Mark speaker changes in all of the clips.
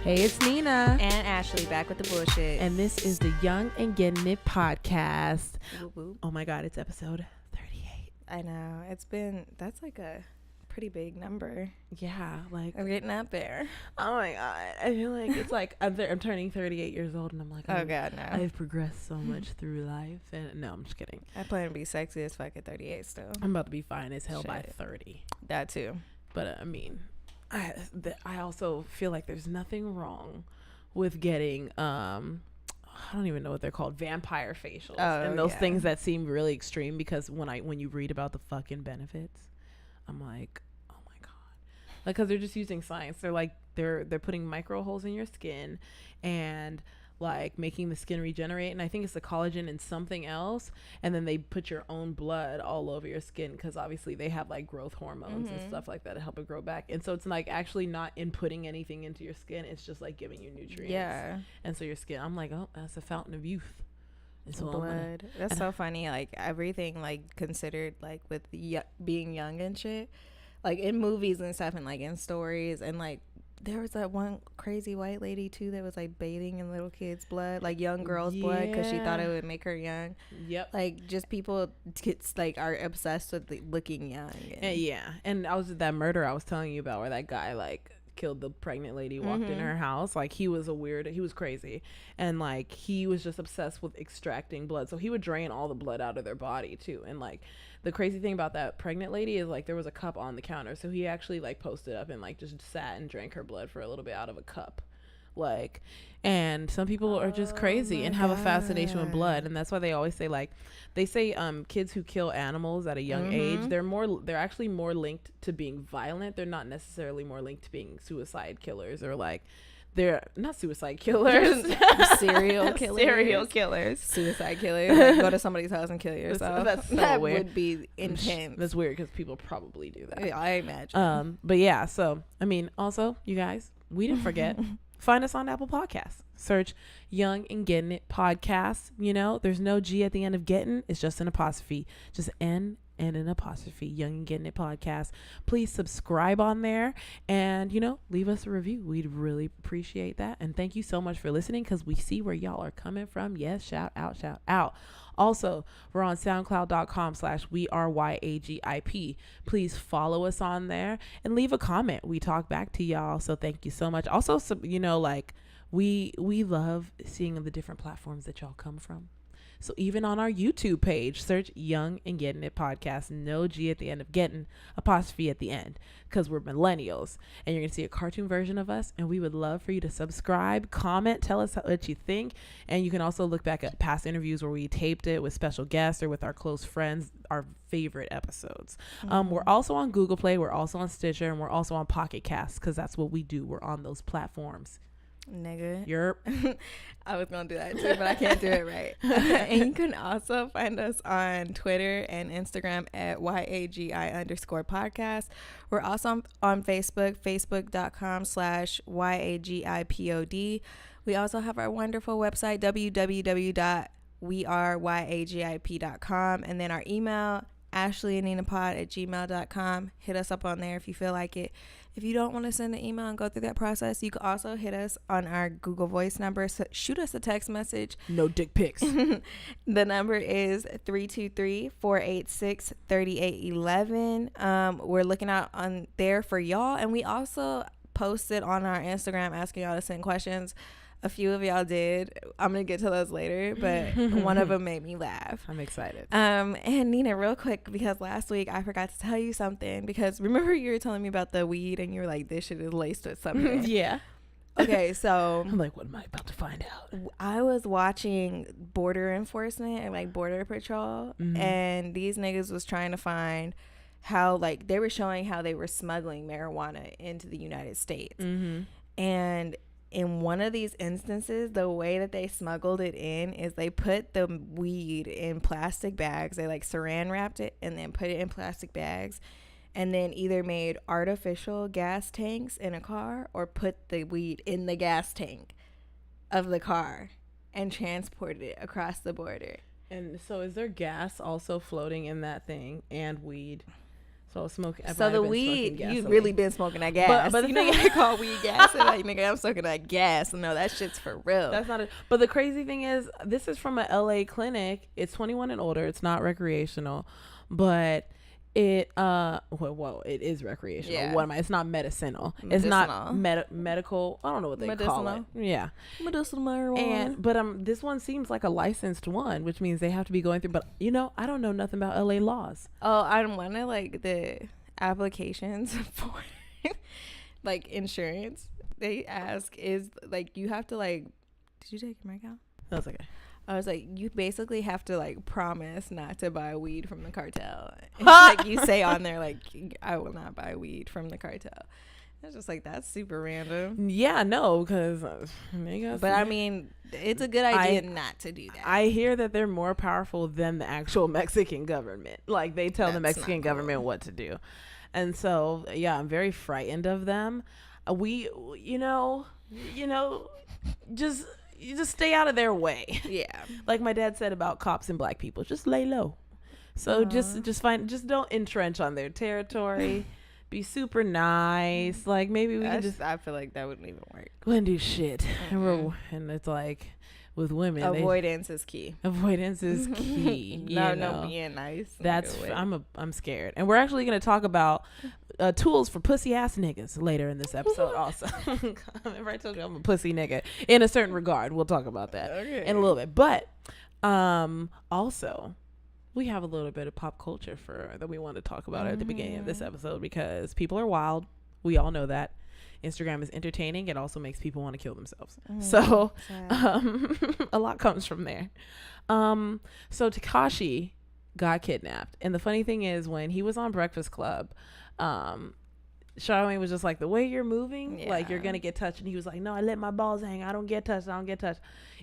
Speaker 1: Hey, it's Nina.
Speaker 2: And Ashley back with the bullshit.
Speaker 1: And this is the Young and Gettin It Podcast.
Speaker 2: Whoop, whoop.
Speaker 1: Oh my God, it's episode 38.
Speaker 2: I know. That's like a pretty big number.
Speaker 1: Yeah, like.
Speaker 2: I'm getting up there.
Speaker 1: Oh my God. I feel like it's like I'm turning 38 years old and I'm like,
Speaker 2: oh God, no.
Speaker 1: I've progressed so much through life. And no, I'm just kidding.
Speaker 2: I plan to be sexy as fuck at 38 still.
Speaker 1: I'm about to be fine as hell by
Speaker 2: Shit.
Speaker 1: 30.
Speaker 2: That too.
Speaker 1: But I mean, I also feel like there's nothing wrong with getting I don't even know what they're called, vampire facials and those things that seem really extreme, because when you read about the fucking benefits, I'm like, oh my God, like, because they're just using science. They're like they're putting micro holes in your skin and like making the skin regenerate, and I think it's the collagen and something else, and then they put your own blood all over your skin, because obviously they have like growth hormones and stuff like that to help it grow back. And so it's like actually not inputting anything into your skin, it's just like giving you nutrients.
Speaker 2: Yeah.
Speaker 1: And so your skin, I'm like, oh, that's a fountain of youth. And so
Speaker 2: blood. That's so funny. Like everything like considered, like with being young and shit, like in movies and stuff, and like in stories, and like there was that one crazy white lady too that was like bathing in little kids' blood, like young girls' blood, because she thought it would make her young.
Speaker 1: Yep.
Speaker 2: Like just people like are obsessed with looking young.
Speaker 1: And I was at that murder I was telling you about, where that guy like killed the pregnant lady, walked in her house. Like he was crazy, and like he was just obsessed with extracting blood, so he would drain all the blood out of their body too. And like the crazy thing about that pregnant lady is like there was a cup on the counter, so he actually like posted up and like just sat and drank her blood for a little bit out of a cup. Like, and some people are just crazy and have a fascination with blood, and that's why they always say, like, they say kids who kill animals at a young age, they're actually more linked to being violent. They're not necessarily more linked to being suicide killers, or like they're not suicide killers.
Speaker 2: serial killers, suicide killers. Like, go to somebody's house and kill yourself.
Speaker 1: That's so
Speaker 2: that
Speaker 1: weird.
Speaker 2: Would be intense.
Speaker 1: That's weird, because people probably do that.
Speaker 2: Yeah, I imagine.
Speaker 1: But yeah, so I mean, also, you guys, we didn't forget. Find us on Apple Podcasts. Search Young and Gettin It Podcast. You know, there's no G at the end of Gettin. It's just an apostrophe. Just N and an apostrophe. Young and Gettin It Podcast. Please subscribe on there and, you know, leave us a review. We'd really appreciate that. And thank you so much for listening, because we see where y'all are coming from. Yes, shout out, shout out. Also, we're on soundcloud.com/WeAreYAGIP. Please follow us on there and leave a comment. We talk back to y'all, so thank you so much. Also, you know, like we love seeing the different platforms that y'all come from. So even on our YouTube page, search Young and Gettin It Podcast. No G at the end of Gettin, apostrophe at the end, because we're millennials. And you're going to see a cartoon version of us. And we would love for you to subscribe, comment, tell us what you think. And you can also look back at past interviews where we taped it with special guests or with our close friends, our favorite episodes. We're also on Google Play. We're also on Stitcher. And we're also on Pocket Cast, because that's what we do. We're on those platforms.
Speaker 2: Nigga.
Speaker 1: Yerp.
Speaker 2: I was gonna do that too, but I can't do it right. And you can also find us on Twitter and Instagram at YAGI_podcast. We're also on Facebook, facebook.com/YAGIPOD. We also have our wonderful website, www.weareyagip.com, and then our email, Ashleyandninapod@gmail.com. Hit us up on there if you feel like it. If you don't want to send an email and go through that process, you can also hit us on our Google Voice number. So shoot us a text message.
Speaker 1: No dick pics.
Speaker 2: The number is 323-486-3811. We're looking out on there for y'all. And we also posted on our Instagram asking y'all to send questions. A few of y'all did. I'm going to get to those later, but one of them made me laugh.
Speaker 1: I'm excited.
Speaker 2: And Nina, real quick, because last week I forgot to tell you something, because remember you were telling me about the weed and you were like, this shit is laced with something.
Speaker 1: Yeah.
Speaker 2: Okay, so
Speaker 1: I'm like, what am I about to find out?
Speaker 2: I was watching Border Enforcement and like Border Patrol, and these niggas was trying to find how, like, they were showing how they were smuggling marijuana into the United States. And in one of these instances, the way that they smuggled it in is they put the weed in plastic bags. They like saran wrapped it and then put it in plastic bags, and then either made artificial gas tanks in a car or put the weed in the gas tank of the car and transported it across the border.
Speaker 1: And so is there gas also floating in that thing and weed? So I was smoking.
Speaker 2: So the weed, you really been smoking that gas. But you know, you call weed gas. And like, nigga, I'm smoking that gas. No, that shit's for real.
Speaker 1: That's not it. But the crazy thing is, this is from a LA clinic. It's 21 and older. It's not recreational, but it it is recreational.
Speaker 2: Yeah.
Speaker 1: What am I? It's not medicinal. It's not medical. I don't know what they call it. Yeah,
Speaker 2: medicinal marijuana.
Speaker 1: But this one seems like a licensed one, which means they have to be going through. But you know, I don't know nothing about LA laws.
Speaker 2: Oh, I don't want to like the applications for like insurance. They ask is like you have to like. Did you take your mic out?
Speaker 1: That's okay.
Speaker 2: I was like, you basically have to like promise not to buy weed from the cartel. Like you say on there, like, I will not buy weed from the cartel. It's just like, that's super random.
Speaker 1: Yeah, no, because
Speaker 2: but I mean, it's a good idea not to do that.
Speaker 1: I hear that they're more powerful than the actual Mexican government. Like they tell the Mexican government what to do. And so, yeah, I'm very frightened of them. You just stay out of their way.
Speaker 2: Yeah.
Speaker 1: Like my dad said about cops and black people, just lay low. So just don't entrench on their territory. Be super nice. Like maybe we can
Speaker 2: I feel like that wouldn't even work.
Speaker 1: Wouldn't do shit. And it's like with women,
Speaker 2: avoidance is key.
Speaker 1: Avoidance is key.
Speaker 2: No, being nice.
Speaker 1: I'm scared. And we're actually going to talk about tools for pussy ass niggas later in this episode. Also, remember I told you I'm a pussy nigga in a certain regard. We'll talk about that in a little bit. But also, we have a little bit of pop culture that we want to talk about at the beginning of this episode because people are wild. We all know that. Instagram is entertaining. It also makes people want to kill themselves. So a lot comes from there. So Tekashi got kidnapped. And the funny thing is when he was on Breakfast Club, Charlamagne was just like, the way you're moving, like you're going to get touched. And he was like, no, I let my balls hang. I don't get touched.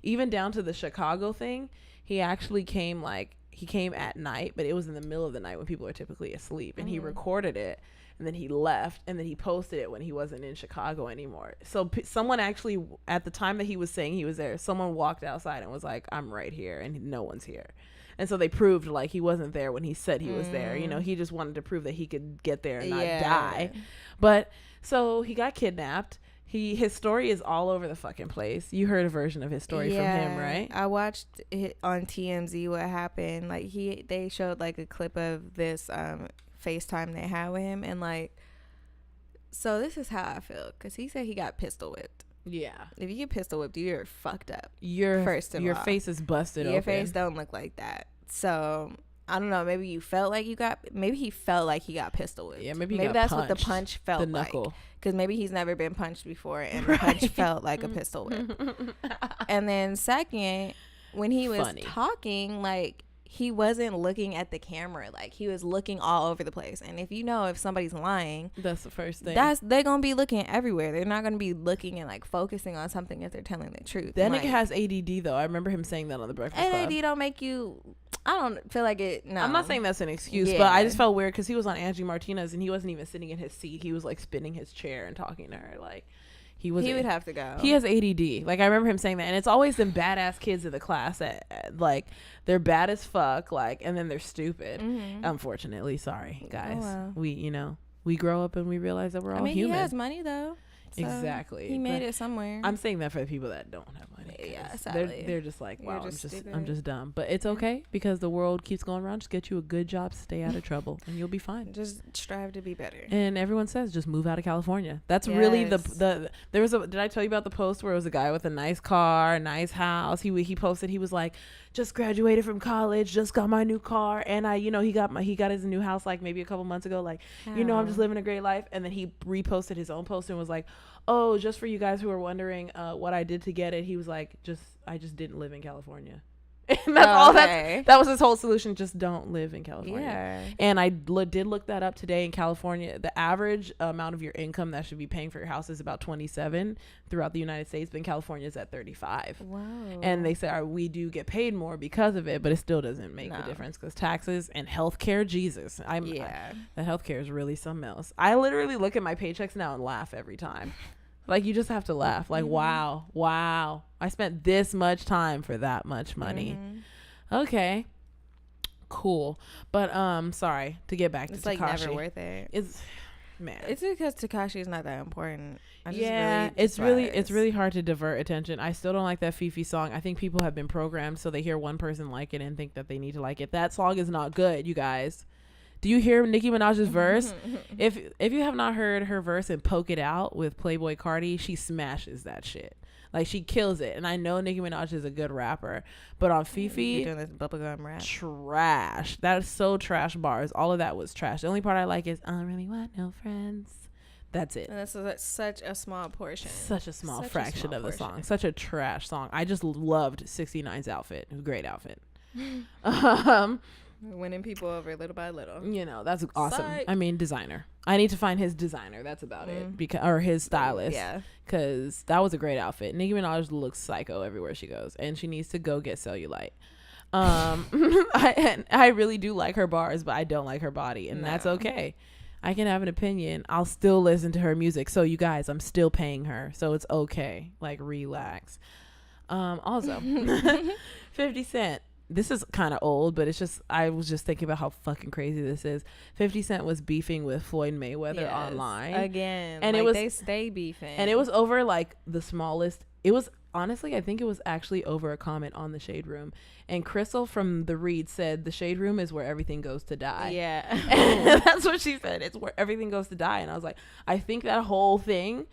Speaker 1: Even down to the Chicago thing, he actually came at night, but it was in the middle of the night when people are typically asleep. And he recorded it. And then he left, and then he posted it when he wasn't in Chicago anymore. So someone actually, at the time that he was saying he was there, someone walked outside and was like, I'm right here, and no one's here. And so they proved, like, he wasn't there when he said he was there. You know, he just wanted to prove that he could get there and not die. But, so he got kidnapped. His story is all over the fucking place. You heard a version of his story from him, right?
Speaker 2: I watched it on TMZ what happened. Like, they showed, like, a clip of this, FaceTime they had with him, and like, so this is how I feel because he said he got pistol whipped.
Speaker 1: Yeah,
Speaker 2: if you get pistol whipped, you're fucked up.
Speaker 1: Your face is busted open.
Speaker 2: Your face don't look like that. So I don't know. Maybe he felt like he got pistol whipped.
Speaker 1: Yeah, maybe
Speaker 2: that's
Speaker 1: punched.
Speaker 2: What the punch felt like. Because maybe he's never been punched before, and the punch felt like a pistol whip. And then second, when he was talking, like, he wasn't looking at the camera. Like, he was looking all over the place. And if somebody's lying,
Speaker 1: that's the first thing.
Speaker 2: They're gonna be looking everywhere. They're not gonna be looking and like focusing on something if they're telling the truth.
Speaker 1: That nigga has ADD though. I remember him saying that on the Breakfast Club.
Speaker 2: ADD don't make you. I don't feel like it. No,
Speaker 1: I'm not saying that's an excuse, but I just felt weird because he was on Angie Martinez and he wasn't even sitting in his seat. He was like spinning his chair and talking to her. Like, he would have to go. He has ADD. Like, I remember him saying that. And it's always them badass kids in the class that, like, they're bad as fuck, like, and then they're stupid. Unfortunately. Sorry, guys. Oh, wow. We grow up and we realize that we're all human.
Speaker 2: He has money, though. So
Speaker 1: exactly.
Speaker 2: He made it somewhere.
Speaker 1: I'm saying that for the people that don't have money.
Speaker 2: Yeah, sadly.
Speaker 1: They're just like, wow, I'm just dumb. But it's okay because the world keeps going around. Just get you a good job, stay out of trouble, and you'll be fine.
Speaker 2: Just strive to be better.
Speaker 1: And everyone says just move out of California. That's really there was did I tell you about the post where it was a guy with a nice car, a nice house? He posted, he was like, just graduated from college, just got my new car, and he got his new house like maybe a couple months ago, like, I'm just living a great life. And then he reposted his own post and was like, oh, just for you guys who are wondering what I did to get it, he was like, I just didn't live in California. And that's all. That was his whole solution. Just don't live in California. Yeah. And I did look that up today. In California, the average amount of your income that should be paying for your house is about 27 throughout the United States, but in California is at 35.
Speaker 2: Wow.
Speaker 1: And they say we do get paid more because of it, but it still doesn't make a difference because taxes and healthcare. Jesus, that healthcare is really something else. I literally look at my paychecks now and laugh every time. Like, you just have to laugh. Like, wow. I spent this much time for that much money. Okay. cool. But sorry, to get back to
Speaker 2: it's
Speaker 1: Tekashi.
Speaker 2: like never worth it.
Speaker 1: It's man.
Speaker 2: It's because Tekashi is not that important.
Speaker 1: It's really hard to divert attention. I still don't like that Fifi song. I think people have been programmed so they hear one person like it and think that they need to like it. That song is not good, you guys. Do you hear Nicki Minaj's verse? If you have not heard her verse in Poke It Out with Playboi Carti, she smashes that shit. Like, she kills it. And I know Nicki Minaj is a good rapper, but on Fifi,
Speaker 2: doing this bubblegum rap,
Speaker 1: trash. That is so trash bars. All of that was trash. The only part I like is I don't really want no friends. That's it.
Speaker 2: And that's such a small portion.
Speaker 1: Such a small fraction of the song. Such a trash song. I just loved 69's outfit. It was a great outfit.
Speaker 2: Winning people over little by little.
Speaker 1: You know, that's awesome.
Speaker 2: Psych.
Speaker 1: I mean, designer. I need to find his designer. That's about it. Or his stylist.
Speaker 2: Yeah.
Speaker 1: Because that was a great outfit. Nicki Minaj looks psycho everywhere she goes. And she needs to go get cellulite. I really do like her bars, but I don't like her body. And that's okay. I can have an opinion. I'll still listen to her music. So you guys, I'm still paying her. So it's okay. Like, relax. Also, 50 Cent. This is kind of old, but it's just, I was just thinking about how fucking crazy this is. 50 Cent was beefing with Floyd Mayweather online.
Speaker 2: Again.
Speaker 1: And
Speaker 2: like,
Speaker 1: it was,
Speaker 2: they stay beefing.
Speaker 1: And it was over like the smallest. It was, honestly, I think it was actually over a comment on the Shade Room. And Crystal from The Read said the Shade Room is where everything goes to die.
Speaker 2: Yeah.
Speaker 1: And that's what she said. It's where everything goes to die. And I was like, I think that whole thing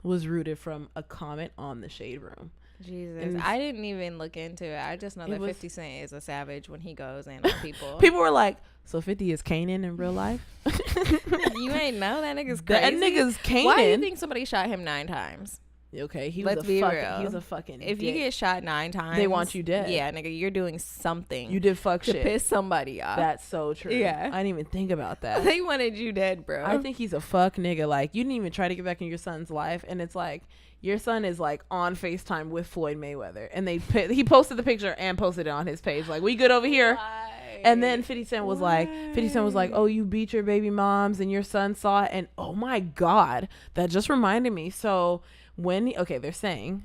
Speaker 1: was rooted from a comment on the Shade Room.
Speaker 2: Jesus.
Speaker 1: And
Speaker 2: I didn't even look into it. I just know that 50 Cent is a savage when he goes in on people.
Speaker 1: People were like, so 50 is Kanan in real life?
Speaker 2: You ain't know that nigga's crazy.
Speaker 1: That nigga's Kanan.
Speaker 2: Why do you think somebody shot him 9 times?
Speaker 1: Okay,
Speaker 2: Let's be real.
Speaker 1: He was a fucking
Speaker 2: If
Speaker 1: dick.
Speaker 2: you get shot 9 times,
Speaker 1: they want you dead.
Speaker 2: Yeah, nigga, you're doing something.
Speaker 1: You did fuck
Speaker 2: to
Speaker 1: shit.
Speaker 2: piss somebody off.
Speaker 1: That's so true.
Speaker 2: Yeah.
Speaker 1: I didn't even think about that.
Speaker 2: They wanted you dead, bro.
Speaker 1: I think he's a fuck nigga. Like, you didn't even try to get back in your son's life, and it's like your son is like on FaceTime with Floyd Mayweather, and he posted the picture and posted it on his page. Like, we good over here.
Speaker 2: Why?
Speaker 1: And then 50 Cent was like, oh, you beat your baby moms and your son saw it. And oh my God, that just reminded me. So they're saying,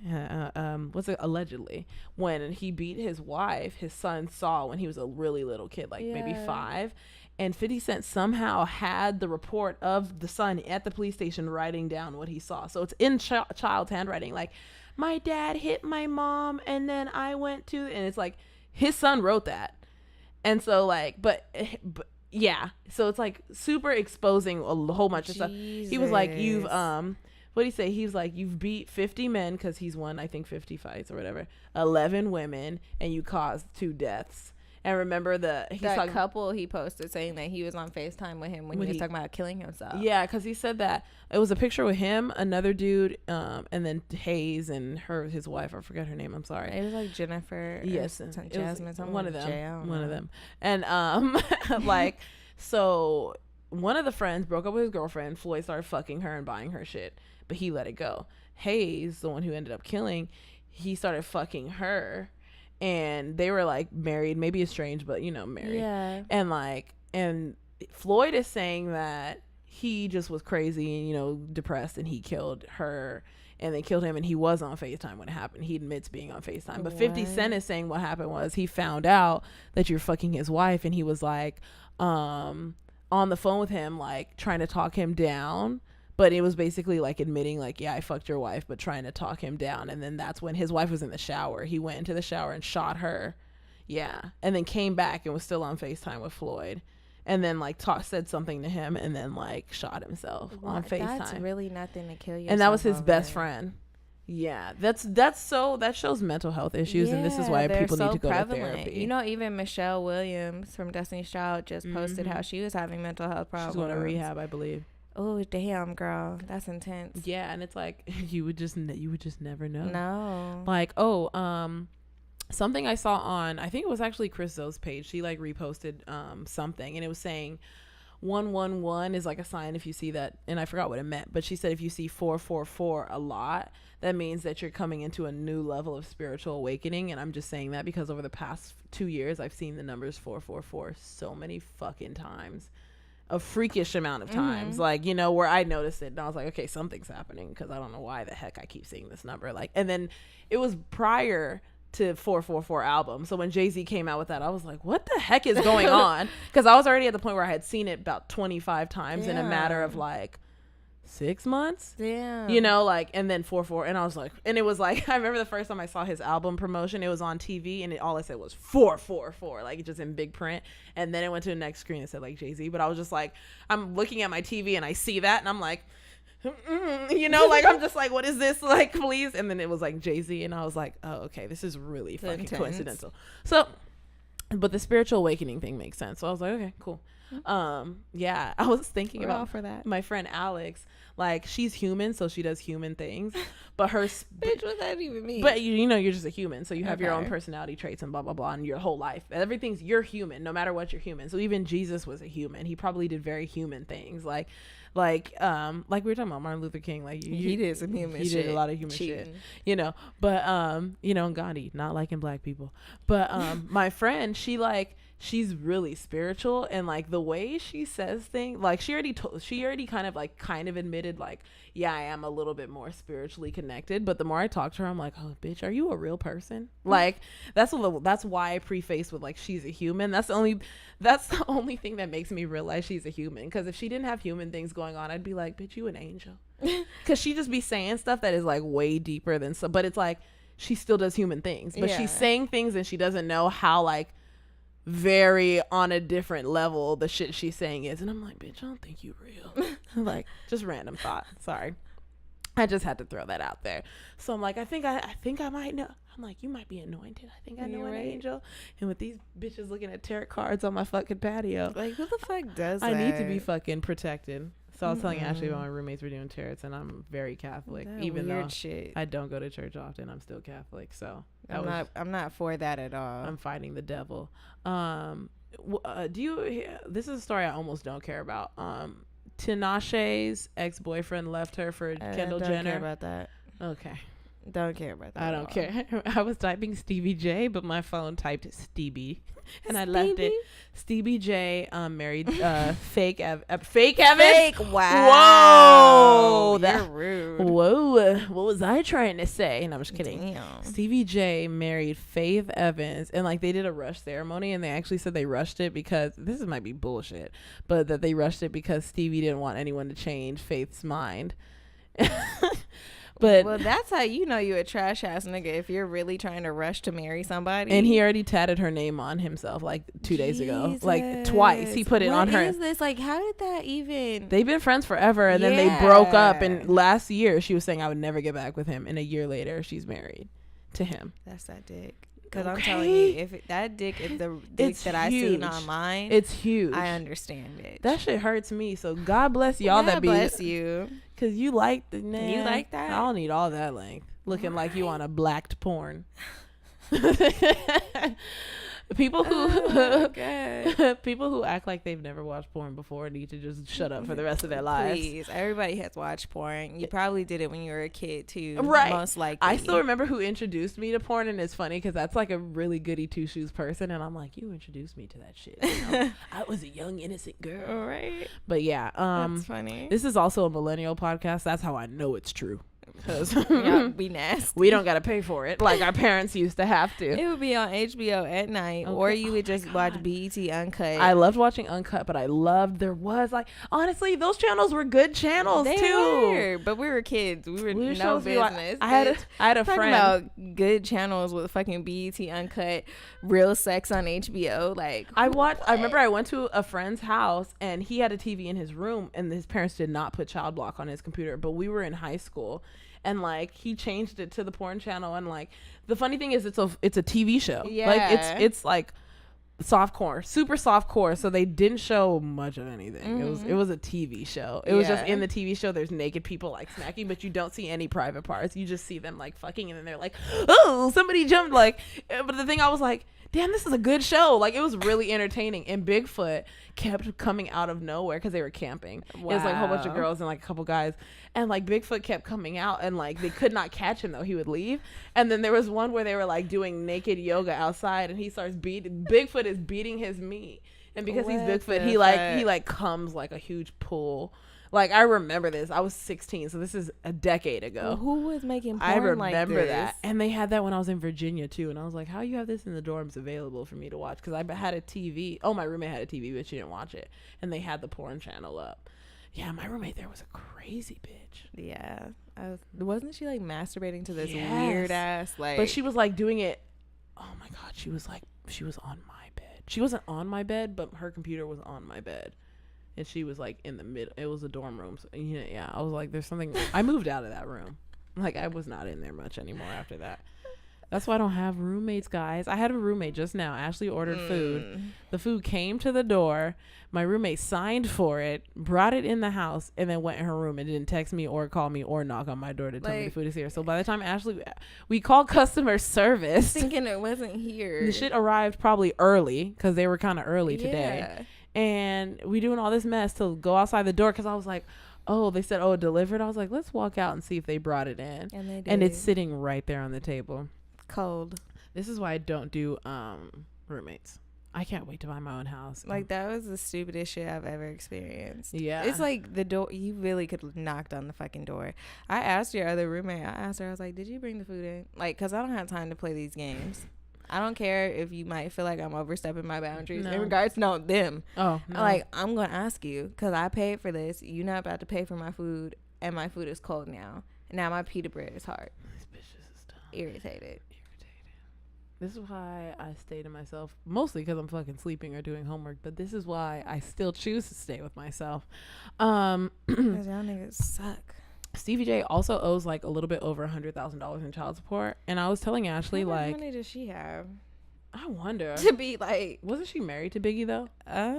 Speaker 1: allegedly, when he beat his wife, his son saw when he was a really little kid, like maybe 5. And 50 Cent somehow had the report of the son at the police station writing down what he saw. So it's in child's handwriting. Like, my dad hit my mom and then I went to, and it's like his son wrote that. And so like, but yeah. So it's like super exposing a whole bunch of stuff. He was like, you've, what did he say? He was like, you've beat 50 men, because he's won, I think, 50 fights or whatever, 11 women, and you caused 2 deaths. And remember that
Speaker 2: couple he posted saying that he was on FaceTime with him when he was talking about killing himself.
Speaker 1: Yeah, because he said that it was a picture with him, another dude, and then Hayes and his wife. I forget her name. I'm sorry.
Speaker 2: It was like Jennifer.
Speaker 1: Yes,
Speaker 2: Jasmine.
Speaker 1: One of them. And like, so one of the friends broke up with his girlfriend. Floyd started fucking her and buying her shit, but he let it go. Hayes, the one who ended up killing, he started fucking her. And they were like married, maybe estranged, but married. Yeah. And Floyd is saying that he just was crazy and depressed, and he killed her, and they killed him, and he was on FaceTime when it happened. He admits being on FaceTime. But 50 Cent is saying what happened was he found out that you're fucking his wife, and he was like on the phone with him, like trying to talk him down. But it was basically like admitting, like, yeah, I fucked your wife, but trying to talk him down. And then that's when his wife was in the shower. He went into the shower and shot her. Yeah. And then came back and was still on FaceTime with Floyd. And then, like, said something to him, and then, like, shot himself on FaceTime.
Speaker 2: That's really nothing to kill yourself.
Speaker 1: And that was his best friend. Yeah. That shows mental health issues. Yeah, and this is why people need to go to therapy.
Speaker 2: Even Michelle Williams from Destiny's Child just posted how she was having mental health problems.
Speaker 1: She's going to rehab, I believe.
Speaker 2: Oh, damn, girl. That's intense.
Speaker 1: Yeah, and it's like you would just never know.
Speaker 2: No.
Speaker 1: Like, something I saw on, I think it was actually Chris Zoe's page. She like reposted something, and it was saying 111 is like a sign if you see that, and I forgot what it meant, but she said if you see 444 a lot, that means that you're coming into a new level of spiritual awakening. And I'm just saying that because over the past 2 years, I've seen the numbers 444 so many fucking times. A freakish amount of times, like, where I noticed it and I was like, okay, something's happening, because I don't know why the heck I keep seeing this number. Like, and then it was prior to 444 album. So when Jay-Z came out with that, I was like, what the heck is going on? Because I was already at the point where I had seen it about 25 times in a matter of like 6 months.
Speaker 2: Yeah.
Speaker 1: You know, like, and then 444, and I was like, and it was like, I remember the first time I saw his album promotion, it was on TV, and all it said was 444, like just in big print. And then it went to the next screen and said like Jay-Z, but I was just like, I'm looking at my TV and I see that and I'm like, you know, like I'm just like, what is this, like, please? And then it was like Jay-Z, and I was like, oh, okay, this is really fucking intense. Coincidental. So, but the spiritual awakening thing makes sense. So I was like, okay, cool. Yeah, I was thinking about
Speaker 2: for that.
Speaker 1: My friend Alex, like, she's human, so she does human things, but her
Speaker 2: bitch, what that even mean?
Speaker 1: But you know, you're just a human, so you have your own personality traits and blah blah blah, and your whole life, you're human, no matter what, you're human. So even Jesus was a human. He probably did very human things, like we were talking about Martin Luther King, like
Speaker 2: he did some human shit.
Speaker 1: He did a lot of human shit, you know. But you know, Gandhi, not liking black people. But my friend, she's really spiritual, and like the way she says things, like she already kind of admitted, like, yeah, I am a little bit more spiritually connected. But the more I talk to her, I'm like, oh bitch, are you a real person? Like that's why I preface with like, she's a human. That's the only thing that makes me realize she's a human, because if she didn't have human things going on, I'd be like, bitch, you an angel. Because she just be saying stuff that is like way deeper than so, but it's like she still does human things, but she's saying things and she doesn't know how, like, very on a different level the shit she's saying is. And I'm like, bitch, I don't think you real. Like, just random thought. Sorry, I just had to throw that out there. So I'm like, I think I might know. I'm like, you might be anointed. I think I know an angel. And with these bitches looking at tarot cards on my fucking patio,
Speaker 2: like, who the fuck does that?
Speaker 1: I need to be fucking protected. So I was telling Ashley about my roommates were doing tarots, and I'm very Catholic, even though I don't go to church often. I'm still Catholic, so
Speaker 2: I'm not for that at all.
Speaker 1: I'm fighting the devil. This is a story I almost don't care about. Tinashe's ex-boyfriend left her for Kendall Jenner.
Speaker 2: Don't care about that.
Speaker 1: Okay.
Speaker 2: Don't care about that.
Speaker 1: I don't care. I was typing Stevie J, but my phone typed Stevie, and I left it. Stevie J married fake Evans.
Speaker 2: Fake. Wow.
Speaker 1: Whoa,
Speaker 2: you're rude.
Speaker 1: Whoa, what was I trying to say? And I'm just kidding.
Speaker 2: Damn.
Speaker 1: Stevie J married Faith Evans, and like they did a rush ceremony, and they actually said they rushed it because this might be bullshit, but that they rushed it because Stevie didn't want anyone to change Faith's mind. But
Speaker 2: well, that's how you know you a trash ass nigga, if you're really trying to rush to marry somebody.
Speaker 1: And he already tatted her name on himself like 2 days ago, like twice. He put it on her.
Speaker 2: What is this? Like, how did that even?
Speaker 1: They've been friends forever, and then they broke up. And last year, she was saying I would never get back with him. And a year later, she's married to him.
Speaker 2: That's that dick. Because I'm telling you, if that dick is the dick that I seen online,
Speaker 1: it's huge.
Speaker 2: I understand it.
Speaker 1: That shit hurts me. So God bless y'all.
Speaker 2: God bless you.
Speaker 1: Because you like the
Speaker 2: You like that?
Speaker 1: I don't need all that length. Looking like you on a blacked porn. People who act like they've never watched porn before need to just shut up for the rest of their lives.
Speaker 2: Please, everybody has watched porn. You probably did it when you were a kid too,
Speaker 1: right?
Speaker 2: Most likely.
Speaker 1: I still remember who introduced me to porn, and it's funny because that's like a really goody two shoes person, and I'm like, you introduced me to that shit. You know? I was a young innocent girl,
Speaker 2: right?
Speaker 1: But yeah,
Speaker 2: that's funny.
Speaker 1: This is also a millennial podcast. That's how I know it's true. Because
Speaker 2: we nasty.
Speaker 1: We don't gotta pay for it like our parents used to have to.
Speaker 2: It would be on HBO at night, or you would just watch BET Uncut.
Speaker 1: I loved watching Uncut, but there was like, honestly, those channels were good channels too.
Speaker 2: But we were kids. We were no business.
Speaker 1: Like, I had a friend
Speaker 2: about good channels with fucking BET Uncut, Real Sex on HBO. Like,
Speaker 1: I remember I went to a friend's house and he had a TV in his room, and his parents did not put child block on his computer, but we were in high school. And like he changed it to the porn channel, and like the funny thing is it's a TV show.
Speaker 2: Yeah.
Speaker 1: Like it's like softcore, super softcore. So they didn't show much of anything.
Speaker 2: Mm-hmm.
Speaker 1: It was a TV show. It was just in the TV show. There's naked people like smacking, but you don't see any private parts. You just see them like fucking, and then they're like, oh, somebody jumped. Like, but the thing I was like, damn, this is a good show. Like, it was really entertaining. And Bigfoot kept coming out of nowhere because they were camping. Wow. It was like a whole bunch of girls and like a couple guys. And like Bigfoot kept coming out, and like they could not catch him though. He would leave. And then there was one where they were like doing naked yoga outside, and he starts Bigfoot is beating his meat. And because he's Bigfoot, he like comes like a huge pool. Like, I remember this. I was 16, so this is a decade ago.
Speaker 2: Well, who was making porn
Speaker 1: I remember
Speaker 2: like
Speaker 1: that. And they had that when I was in Virginia, too. And I was like, how you have this in the dorms available for me to watch? Because I had a TV. Oh, my roommate had a TV, but she didn't watch it. And they had the porn channel up. Yeah, my roommate there was a crazy bitch.
Speaker 2: Yeah. Wasn't she, like, masturbating to this weird ass, like...
Speaker 1: But she was, like, doing it... Oh, my God. She was on my bed. She wasn't on my bed, but her computer was on my bed. And she was, like, in the middle. It was a dorm room. So, yeah, I was like, there's something. I moved out of that room. Like, I was not in there much anymore after that. That's why I don't have roommates, guys. I had a roommate just now. Ashley ordered food. The food came to the door. My roommate signed for it, brought it in the house, and then went in her room and didn't text me or call me or knock on my door to tell me the food is here. So by the time we called customer service.
Speaker 2: Thinking it wasn't here.
Speaker 1: The shit arrived probably early because they were kind of early today. And we doing all this mess to go outside the door because I was like, oh, they said, oh, it delivered. I was like, let's walk out and see if they brought it in.
Speaker 2: And they did.
Speaker 1: And it's sitting right there on the table.
Speaker 2: Cold.
Speaker 1: This is why I don't do roommates. I can't wait to buy my own house.
Speaker 2: Like, that was the stupidest shit I've ever experienced.
Speaker 1: Yeah.
Speaker 2: It's like the door, you really could have knocked on the fucking door. I asked your other roommate, I was like, did you bring the food in? Like, because I don't have time to play these games. I don't care if you might feel like I'm overstepping my boundaries in regards to them.
Speaker 1: Oh, no.
Speaker 2: Like, I'm going to ask you because I paid for this. You're not about to pay for my food, and my food is cold now. Now my pita bread is hard.
Speaker 1: These bitches is dumb.
Speaker 2: Irritated.
Speaker 1: This is why I stay to myself, mostly because I'm fucking sleeping or doing homework. But this is why I still choose to stay with myself.
Speaker 2: Because y'all niggas suck.
Speaker 1: Stevie J also owes like a little bit over $100,000 in child support, and I was telling Ashley,
Speaker 2: how
Speaker 1: like,
Speaker 2: much money does she have?
Speaker 1: I wonder.
Speaker 2: To be like,
Speaker 1: wasn't she married to Biggie though? I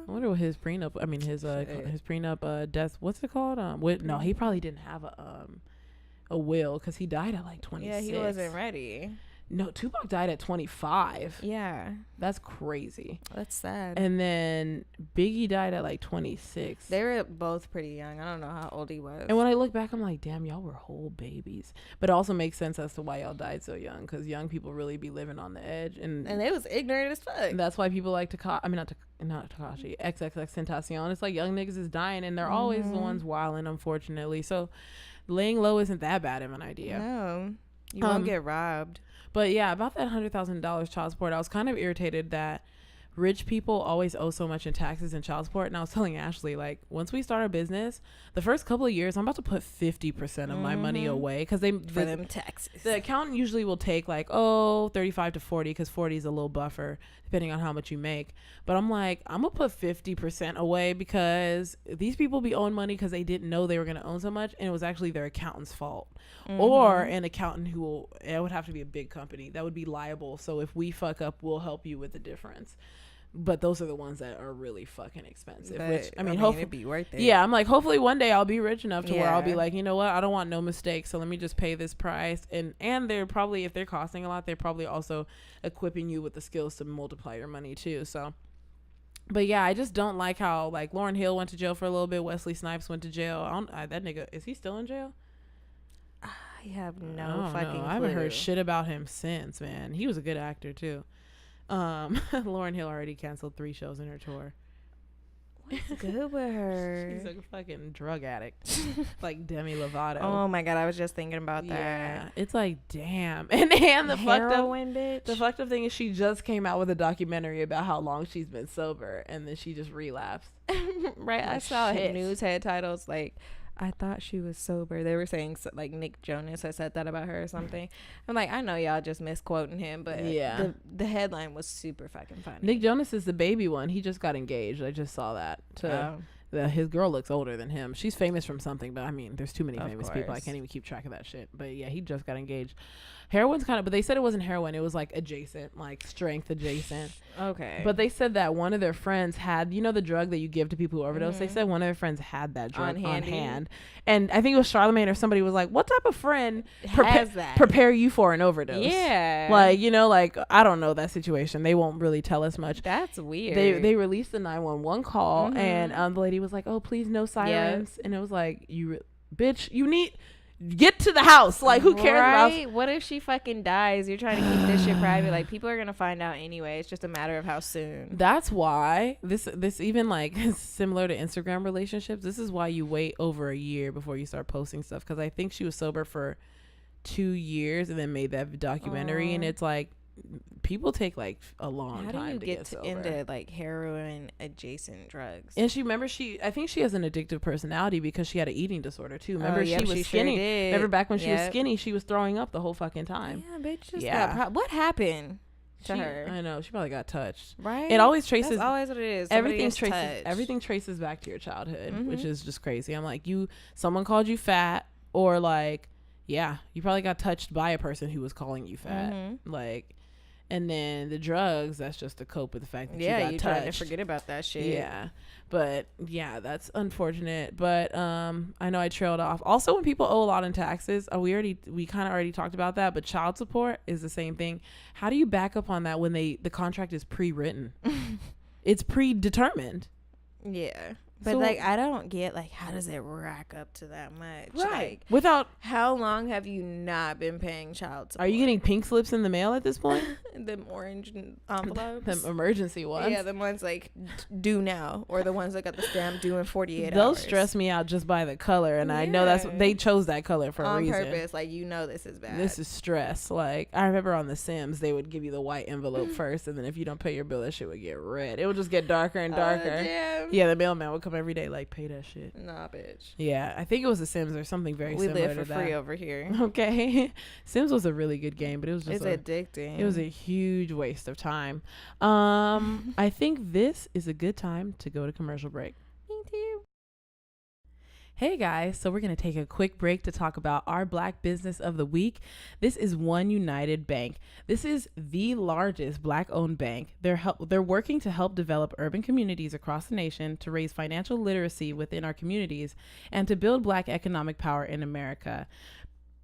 Speaker 1: wonder what his prenup. I mean, his prenup death. What's it called? No, he probably didn't have a will because he died at like 26.
Speaker 2: Yeah, he wasn't ready.
Speaker 1: No, Tupac died at 25.
Speaker 2: Yeah.
Speaker 1: That's crazy.
Speaker 2: That's sad.
Speaker 1: And then Biggie died at like 26.
Speaker 2: They were both pretty young. I don't know how old he was.
Speaker 1: And when I look back, I'm like, damn, y'all were whole babies. But it also makes sense as to why y'all died so young, because young people really be living on the edge. And
Speaker 2: they was ignorant as fuck.
Speaker 1: That's why people like not Tekashi, XXXTentacion. It's like young niggas is dying, and they're always the ones wilding, unfortunately. So laying low isn't that bad of an idea.
Speaker 2: No. You won't get robbed.
Speaker 1: But yeah, about that $100,000 child support, I was kind of irritated that rich people always owe so much in taxes and child support. And I was telling Ashley, like, once we start a business, the first couple of years, I'm about to put 50% of my money away because for
Speaker 2: them taxes.
Speaker 1: The accountant usually will take like 35 to 40 because 40 is a little buffer depending on how much you make. But I'm like, I'm gonna put 50% away because these people be owing money because they didn't know they were gonna own so much, and it was actually their accountant's fault. Or an accountant it would have to be a big company that would be liable. So if we fuck up, we'll help you with the difference. But those are the ones that are really fucking expensive.
Speaker 2: But,
Speaker 1: which I mean hopefully
Speaker 2: it'd be worth it.
Speaker 1: Yeah, I'm like, hopefully one day I'll be rich enough to where I'll be like, you know what, I don't want no mistakes, so let me just pay this price. And they're probably, if they're costing a lot, they're probably also equipping you with the skills to multiply your money too. So, but yeah, I just don't like how like Lauryn Hill went to jail for a little bit. Wesley Snipes went to jail. That nigga, is he still in jail?
Speaker 2: I have no fucking clue.
Speaker 1: I haven't heard shit about him since, man. He was a good actor too. Lauryn Hill already canceled 3 shows in her tour.
Speaker 2: What's good with her?
Speaker 1: She's like a fucking drug addict. Like Demi Lovato.
Speaker 2: Oh my god, I was just thinking about that.
Speaker 1: Yeah, it's like, damn. And the fucked up thing is she just came out with a documentary about how long she's been sober, and then she just relapsed.
Speaker 2: Right, I saw news head titles like, I thought she was sober. They were saying like Nick Jonas had said that about her or something. I'm like, I know y'all just misquoting him, but yeah, the headline was super fucking funny.
Speaker 1: Nick Jonas is the baby one. He just got engaged. I just saw that. His girl looks older than him. She's famous from something, but I mean, there's too many famous people. I can't even keep track of that shit. But yeah, he just got engaged. Heroin's but they said it wasn't heroin. It was like adjacent, like strength adjacent.
Speaker 2: Okay.
Speaker 1: But they said that one of their friends had, the drug that you give to people who overdose. They said one of their friends had that drug on hand. And I think it was Charlamagne or somebody was like, what type of friend prepare you for an overdose?
Speaker 2: Yeah.
Speaker 1: Like, like, I don't know that situation. They won't really tell us much.
Speaker 2: That's weird.
Speaker 1: They released the 911 call and the lady was like, oh, please no sirens. Yep. And it was like, bitch, you need... Get to the house. Like, who cares about?
Speaker 2: What if she fucking dies? You're trying to keep this shit private. Like, people are gonna find out anyway. It's just a matter of how soon.
Speaker 1: That's why this even like similar to Instagram relationships. This is why you wait over a year before you start posting stuff. Because I think she was sober for 2 years and then made that documentary, and it's like people take like a long time to get sober.
Speaker 2: Into like heroin adjacent drugs.
Speaker 1: And I think she has an addictive personality because she had an eating disorder too. Remember, she was skinny.
Speaker 2: Sure
Speaker 1: remember back when she was skinny, she was throwing up the whole fucking time.
Speaker 2: Yeah, bitch. What happened to her?
Speaker 1: I know, she probably got touched.
Speaker 2: Right.
Speaker 1: It always traces.
Speaker 2: That's always what it is.
Speaker 1: Everything traces back to your childhood, which is just crazy. I'm like, someone called you fat, or like, yeah, you probably got touched by a person who was calling you fat, like. And then the drugs, that's just to cope with the fact that you got touched.
Speaker 2: Trying to forget about that shit.
Speaker 1: Yeah. But yeah, that's unfortunate. But I know I trailed off. Also, when people owe a lot in taxes, we kind of already talked about that, but child support is the same thing. How do you back up on that when the contract is pre-written? It's predetermined.
Speaker 2: Yeah. But like, I don't get like, how does it rack up to that much?
Speaker 1: Right.
Speaker 2: Like,
Speaker 1: without,
Speaker 2: how long have you not been paying child support?
Speaker 1: Are you getting pink slips in the mail at this point?
Speaker 2: Them orange envelopes.
Speaker 1: Them emergency ones.
Speaker 2: Yeah, the ones like due now, or the ones that got the stamp due in 48 hours.
Speaker 1: Those stress me out just by the color, and I know they chose that color for a reason.
Speaker 2: On purpose, like, this is bad.
Speaker 1: This is stress. Like, I remember on The Sims, they would give you the white envelope first, and then if you don't pay your bill, that shit would get red. It would just get darker and darker.
Speaker 2: Damn.
Speaker 1: Yeah, the mailman would come every day, like, pay that shit.
Speaker 2: Nah, bitch.
Speaker 1: Yeah, I think it was The Sims or something very similar to that.
Speaker 2: We live for free over here.
Speaker 1: Okay. Sims was a really good game, but it was just
Speaker 2: addicting.
Speaker 1: It was a huge waste of time. I think this is a good time to go to commercial break.
Speaker 2: Thank you.
Speaker 1: Hey guys, so we're going to take a quick break to talk about our Black business of the week. This is One United Bank. This is the largest Black-owned bank. They're working to help develop urban communities across the nation to raise financial literacy within our communities and to build Black economic power in America.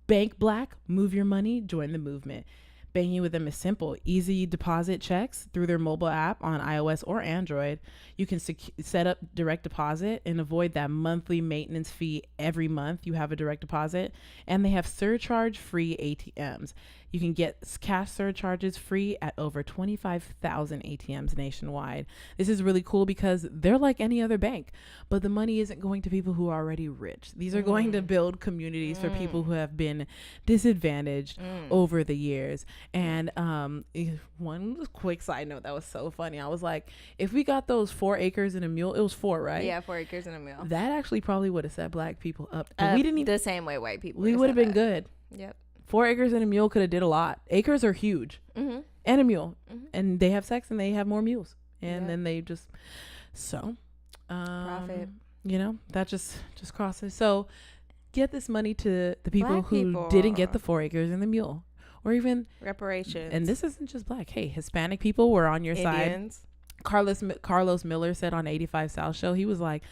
Speaker 1: Bank Black, move your money, join the movement. Banking with them is simple. Easy deposit checks through their mobile app on iOS or Android. You can set up direct deposit and avoid that monthly maintenance fee every month you have a direct deposit. And they have surcharge-free ATMs. You can get cash surcharges free at over 25,000 ATMs nationwide. This is really cool because they're like any other bank, but the money isn't going to people who are already rich. These are going to build communities for people who have been disadvantaged over the years. And one quick side note that was so funny. I was like, if we got those 4 acres and a mule, it was 4, right?
Speaker 2: Yeah, 4 acres and a mule.
Speaker 1: That actually probably would have set Black people up. We didn't even,
Speaker 2: the same way white people.
Speaker 1: We would have been good.
Speaker 2: Yep.
Speaker 1: 4 acres and a mule could have did a lot. Acres are huge. And a mule. And they have sex and they have more mules. And then they just,
Speaker 2: profit.
Speaker 1: That just crosses. So get this money to the people
Speaker 2: Black
Speaker 1: who
Speaker 2: people
Speaker 1: didn't get the 4 acres and the mule. Or even
Speaker 2: reparations.
Speaker 1: And this isn't just Black. Hey, Hispanic people were on your
Speaker 2: Indians.
Speaker 1: side. Carlos Miller said on 85 South Show, he was like,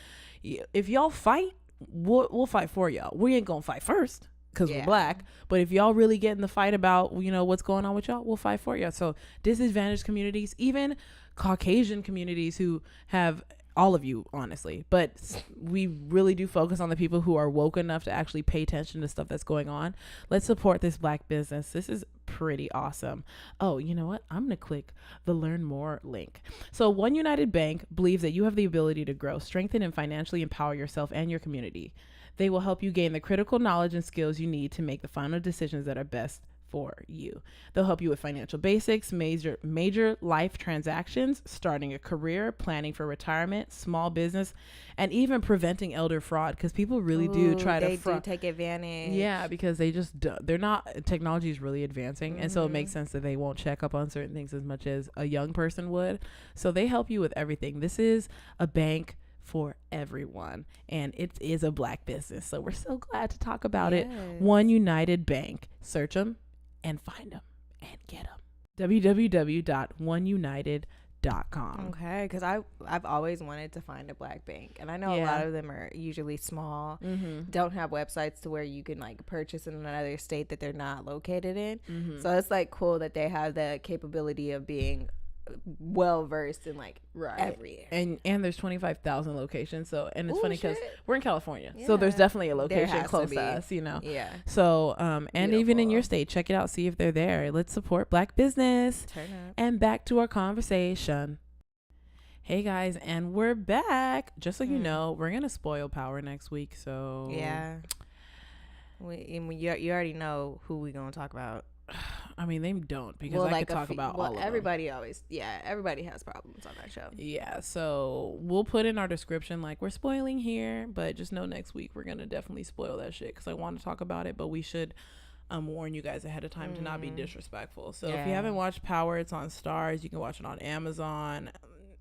Speaker 1: if y'all fight, we'll fight for y'all. We ain't gonna fight first because we're Black, but if y'all really get in the fight about what's going on with y'all, we'll fight for y'all. So disadvantaged communities, even Caucasian communities who have all of you, honestly, but we really do focus on the people who are woke enough to actually pay attention to stuff that's going on. Let's support this Black business. This is pretty awesome. Oh, you know what? I'm gonna click the learn more link. So One United Bank believes that you have the ability to grow, strengthen, and financially empower yourself and your community. They will help you gain the critical knowledge and skills you need to make the final decisions that are best for you. They'll help you with financial basics, major life transactions, starting a career, planning for retirement, small business, and even preventing elder fraud, because people really do try to
Speaker 2: take advantage.
Speaker 1: Yeah, because they're not, technology is really advancing, and so it makes sense that they won't check up on certain things as much as a young person would. So they help you with everything. This is a bank for everyone, and it is a Black business, so we're so glad to talk about it. One United Bank. Search them and find them and get them. www.oneunited.com.
Speaker 2: Okay, because I've always wanted to find a Black bank, and I know a lot of them are usually small, don't have websites to where you can like purchase in another state that they're not located in. So it's like cool that they have the capability of being well versed in like every
Speaker 1: area. And there's 25,000 locations. So, and it's funny because we're in California,
Speaker 2: yeah.
Speaker 1: So there's definitely a location close to us, you know.
Speaker 2: Yeah.
Speaker 1: So and even in your state, check it out, see if they're there. Let's support Black business.
Speaker 2: Turn up.
Speaker 1: And back to our conversation. Hey guys, and we're back. Just so you know, we're gonna spoil Power next week. So
Speaker 2: yeah, you already know who we gonna talk about.
Speaker 1: I mean, they don't, because I could talk about all of them.
Speaker 2: Everybody has problems on that show.
Speaker 1: Yeah, so we'll put in our description like we're spoiling here, but just know next week we're gonna definitely spoil that shit because I want to talk about it, but we should warn you guys ahead of time to not be disrespectful. So if you haven't watched Power, it's on Stars. You can watch it on Amazon.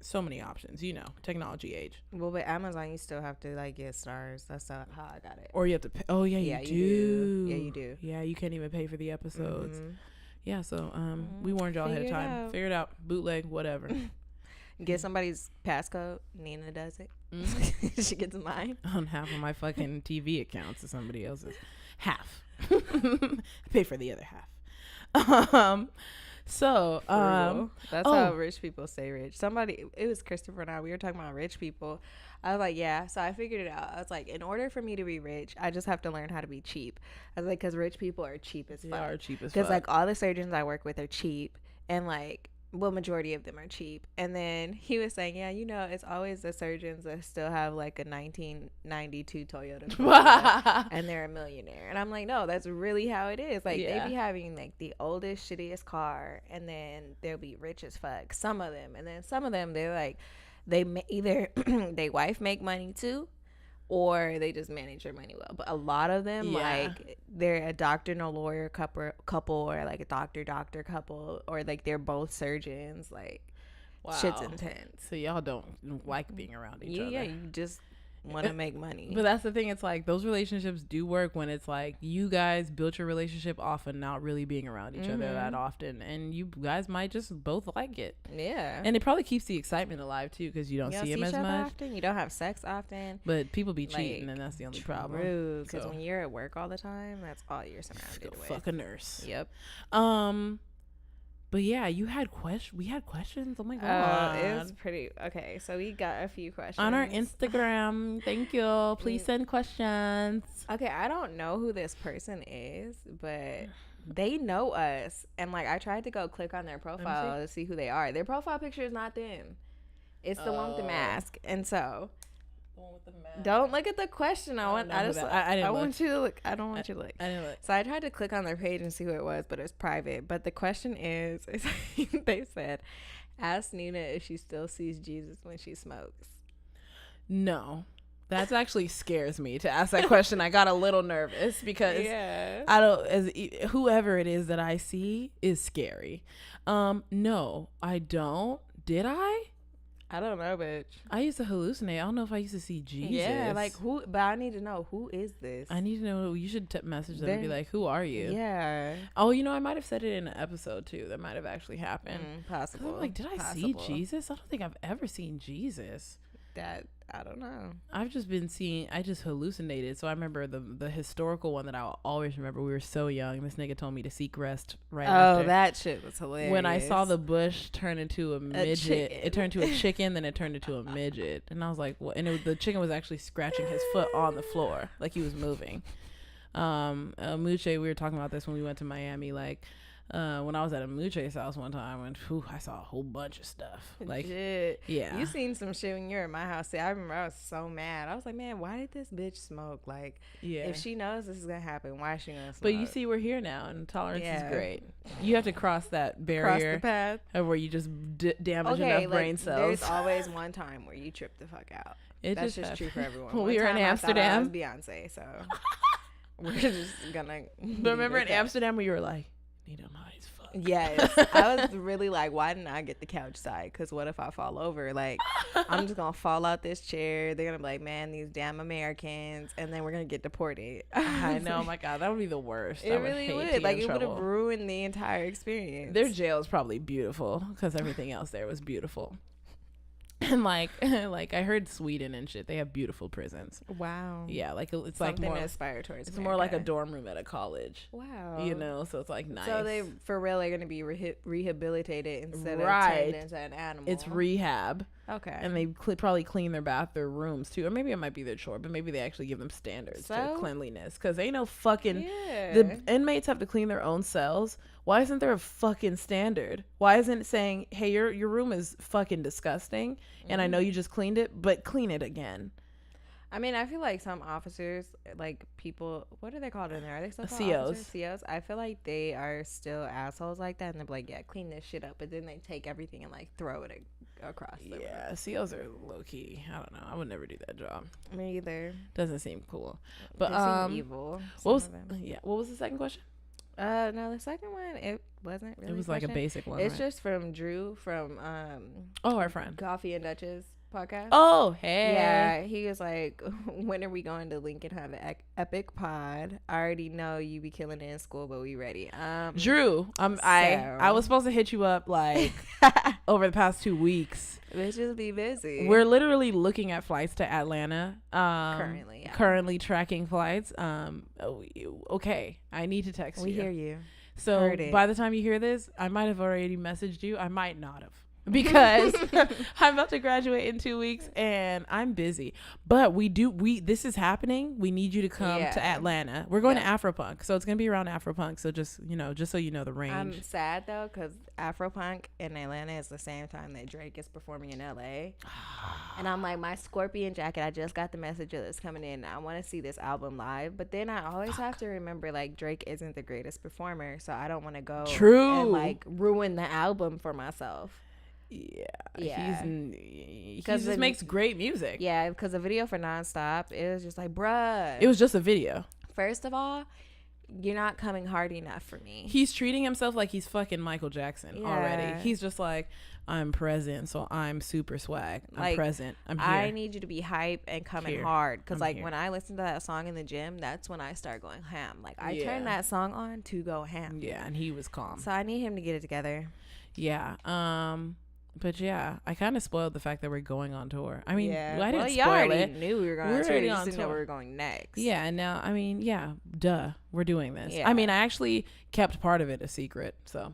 Speaker 1: So many options, you know, technology age.
Speaker 2: Well, with Amazon, you still have to like get Stars. That's how I got it.
Speaker 1: Or you have to pay. Oh yeah, you do.
Speaker 2: Yeah, you do.
Speaker 1: Yeah, you can't even pay for the episodes. Yeah, so we warned y'all ahead of time. Figure it out. Bootleg, whatever.
Speaker 2: Get somebody's passcode. Nina does it. She gets mine
Speaker 1: on half of my fucking TV accounts to somebody else's. Half. Pay for the other half. So
Speaker 2: that's how rich people stay rich. It was Christopher and I, we were talking about rich people. I was like, yeah. So I figured it out. I was like, in order for me to be rich, I just have to learn how to be cheap. I was like, because rich people are cheap as fuck.
Speaker 1: They are cheap as fuck.
Speaker 2: Because like all the surgeons I work with are cheap, and like, well, majority of them are cheap. And then he was saying, yeah, you know, it's always the surgeons that still have like a 1992 Toyota and they're a millionaire. And I'm like, no, that's really how it is. Like they be having like the oldest, shittiest car, and then they'll be rich as fuck. Some of them, and then some of them, they're like, either they wife make money too, or they just manage their money well. But a lot of them, like, they're a doctor and a lawyer couple, or like a doctor couple, or like they're both surgeons. Like, shit's intense.
Speaker 1: So y'all don't like being around each other.
Speaker 2: Yeah, you just want to make money.
Speaker 1: But that's the thing. It's like those relationships do work when it's like you guys built your relationship off of not really being around each other that often, and you guys might just both like it.
Speaker 2: Yeah,
Speaker 1: and it probably keeps the excitement alive too, because you don't see him as much
Speaker 2: often. You don't have sex often,
Speaker 1: but people be cheating, and that's the only problem.
Speaker 2: Because when you're at work all the time, that's all you're surrounded with.
Speaker 1: Fuck a nurse.
Speaker 2: Yep.
Speaker 1: But yeah, we had questions. Oh my god,
Speaker 2: it was pretty okay. So we got a few questions
Speaker 1: on our Instagram. Thank you. Please send questions.
Speaker 2: Okay, I don't know who this person is, but they know us, and like I tried to go click on their profile to see who they are. Their profile picture is not them. It's the one with the mask, and so. Don't look at the question. I want you to look. I don't want you to look.
Speaker 1: I didn't look.
Speaker 2: So I tried to click on their page and see who it was, but it's private. But the question is they said, ask Nina if she still sees Jesus when she smokes.
Speaker 1: No. That actually scares me to ask that question. I got a little nervous because whoever it is that I see is scary. No, I don't. Did I?
Speaker 2: I don't know, bitch.
Speaker 1: I used to hallucinate. I don't know if I used to see Jesus.
Speaker 2: Yeah, like who? But I need to know, who is this?
Speaker 1: I need to know. You should message them and be like, "Who are you?"
Speaker 2: Yeah.
Speaker 1: Oh, you know, I might have said it in an episode too. That might have actually happened.
Speaker 2: Possible.
Speaker 1: I'm like, did I see Jesus? I don't think I've ever seen Jesus.
Speaker 2: That I don't know.
Speaker 1: I just hallucinated. So I remember the historical one that I always remember. We were so young. This nigga told me to seek rest after.
Speaker 2: Oh, that shit was hilarious.
Speaker 1: When I saw the bush turn into a midget, it turned to a chicken, then it turned into a midget. And I was like, what? And the chicken was actually scratching his foot on the floor, like he was moving. Muche, we were talking about this when we went to Miami, like, when I was at a Muche's house one time, I saw a whole bunch of stuff. Like,
Speaker 2: shit.
Speaker 1: Yeah,
Speaker 2: you seen some shit when you were at my house. See, I remember I was so mad. I was like, man, why did this bitch smoke? Like, if she knows this is gonna happen, why is she gonna smoke?
Speaker 1: But you see, we're here now, and tolerance is great. You have to cross that barrier,
Speaker 2: cross the path,
Speaker 1: where you just damage enough brain cells.
Speaker 2: There's always one time where you trip the fuck out. That's just true for everyone.
Speaker 1: When we were in Amsterdam,
Speaker 2: I was Beyonce, so we're just gonna.
Speaker 1: But remember in Amsterdam where you were like, need them high as fuck.
Speaker 2: Yes, I was really like, why didn't I get the couch side? Because what if I fall over? Like, I'm just gonna fall out this chair. They're gonna be like, man, these damn Americans, and then we're gonna get deported.
Speaker 1: I know, my God, that would be the worst.
Speaker 2: It really would. Like, it would have ruined the entire experience.
Speaker 1: Their jail is probably beautiful because everything else there was beautiful. And like I heard Sweden and shit, they have beautiful prisons.
Speaker 2: Wow.
Speaker 1: Yeah, like it's
Speaker 2: something
Speaker 1: like more
Speaker 2: to aspire towards.
Speaker 1: it's more like a dorm room at a college.
Speaker 2: Wow.
Speaker 1: You know, so it's like nice.
Speaker 2: So they for real are going to be rehabilitated instead of turned into an animal.
Speaker 1: It's rehab.
Speaker 2: Okay.
Speaker 1: And they probably clean their rooms too, or maybe it might be their chore, but maybe they actually give them standards to cleanliness, because ain't no fucking the inmates have to clean their own cells. Why isn't there a fucking standard? Why isn't it saying, hey, your room is fucking disgusting, and I know you just cleaned it, but clean it again?
Speaker 2: I mean, I feel like some officers, like people, what are they called in there? Are they still called
Speaker 1: COs?
Speaker 2: Officers? COs? I feel like they are still assholes like that, and they're like, yeah, clean this shit up, but then they take everything and like throw it across the room.
Speaker 1: COs are low key. I don't know. I would never do that job.
Speaker 2: Me either.
Speaker 1: Doesn't seem cool. But
Speaker 2: they seem evil.
Speaker 1: What was the second question?
Speaker 2: No, the second one, it wasn't really.
Speaker 1: It was like a basic one.
Speaker 2: It's just from Drew from
Speaker 1: our friend
Speaker 2: Coffee and Duchess podcast.
Speaker 1: Oh, hey.
Speaker 2: Yeah, he was like, when are we going to Lincoln have an epic pod? I already know you be killing it in school, but we ready.
Speaker 1: Drew, I was supposed to hit you up like over the past 2 weeks.
Speaker 2: Let's just be busy.
Speaker 1: We're literally looking at flights to Atlanta. Currently tracking flights. Okay, I need to text you.
Speaker 2: We hear you.
Speaker 1: So by the time you hear this, I might have already messaged you. I might not have. Because I'm about to graduate in 2 weeks and I'm busy. But this is happening. We need you to come to Atlanta. We're going to Afropunk. So it's going to be around Afropunk. So just so you know the range.
Speaker 2: I'm sad though, because Afropunk in Atlanta is the same time that Drake is performing in LA. And I'm like, my Scorpion jacket, I just got the message that it's coming in. I want to see this album live. But then I always have to remember, like, Drake isn't the greatest performer. So I don't want to go and like ruin the album for myself.
Speaker 1: Yeah. He just makes great music.
Speaker 2: Yeah, because the video for Nonstop, it was just like, bruh.
Speaker 1: It was just a video.
Speaker 2: First of all, you're not coming hard enough for me.
Speaker 1: He's treating himself like he's fucking Michael Jackson already. He's just like, I'm present, so I'm super swag. I'm present. I'm here.
Speaker 2: I need you to be hype and coming hard. Because like when I listen to that song in the gym, that's when I start going ham. Like I turn that song on to go ham.
Speaker 1: Yeah, and he was calm.
Speaker 2: So I need him to get it together.
Speaker 1: Yeah. But yeah, I kind of spoiled the fact that we're going on tour. I mean, I didn't spoil
Speaker 2: you already
Speaker 1: it.
Speaker 2: Knew we were going on tour. You just didn't know we were going next.
Speaker 1: Yeah, and now, I mean, duh, we're doing this. Yeah. I mean, I actually kept part of it a secret, so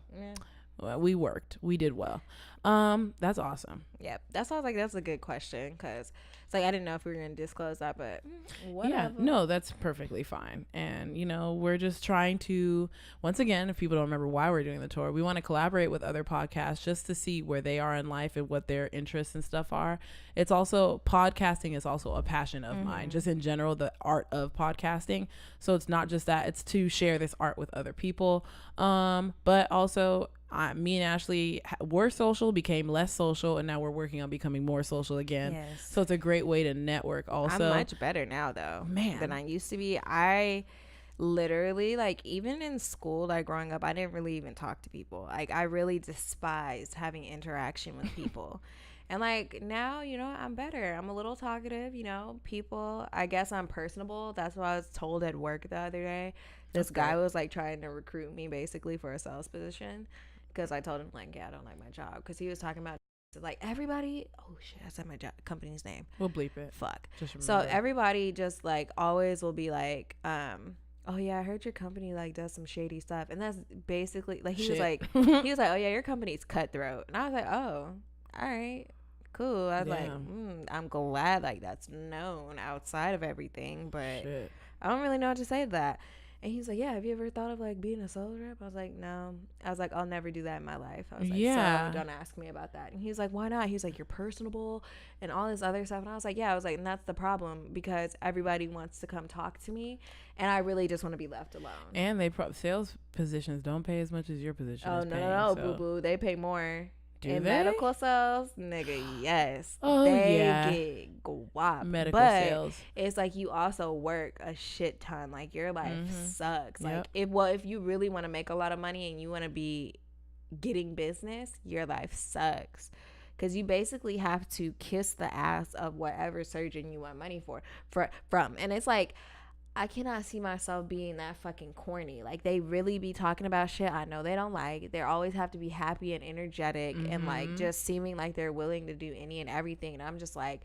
Speaker 1: well, we worked. We did well. That's awesome.
Speaker 2: Yep, that's why I was like, that's a good question, because it's like I didn't know if we were gonna disclose that, but whatever.
Speaker 1: Yeah, no, that's perfectly fine. And we're just trying to, once again, if people don't remember why we're doing the tour, we want to collaborate with other podcasts just to see where they are in life and what their interests and stuff are. It's also, podcasting is also a passion of mine, just in general, the art of podcasting. So it's not just that, it's to share this art with other people, but also me and Ashley were social, became less social, and now we're working on becoming more social again. Yes. So it's a great way to network also.
Speaker 2: I'm much better now though,
Speaker 1: man,
Speaker 2: than I used to be. I literally, like, even in school, like growing up, I didn't really even talk to people. Like I really despised having interaction with people. And like now, I'm better. I'm a little talkative, people, I guess I'm personable. That's what I was told at work the other day. This guy was like trying to recruit me basically for a sales position. Because I told him, like, I don't like my job. Because he was talking about, like, everybody. Oh, shit, I said my company's name.
Speaker 1: We'll bleep it.
Speaker 2: Fuck. So everybody just, like, always will be like, oh, yeah, I heard your company, like, does some shady stuff. And that's basically, like, he was like, oh, yeah, your company's cutthroat. And I was like, oh, all right, cool. I was like, I'm glad, like, that's known outside of everything. But I don't really know what to say to that. And he's like, yeah, have you ever thought of like being a sales rep? I was like, no. I was like, I'll never do that in my life. I was like, so don't ask me about that. And he's like, why not? He's like, you're personable and all this other stuff. And I was like, yeah. I was like, and that's the problem, because everybody wants to come talk to me, and I really just want to be left alone. And
Speaker 1: sales positions don't pay as much as your position.
Speaker 2: Oh, no, boo boo. They pay more. In medical sales, nigga, yes.
Speaker 1: Oh,
Speaker 2: they get guap.
Speaker 1: Medical sales.
Speaker 2: It's like you also work a shit ton. Like your life sucks. Like if you really want to make a lot of money and you want to be getting business, your life sucks. Because you basically have to kiss the ass of whatever surgeon you want money from. And it's like, I cannot see myself being that fucking corny. Like, they really be talking about shit I know they don't like. They always have to be happy and energetic and like just seeming like they're willing to do any and everything. And I'm just like,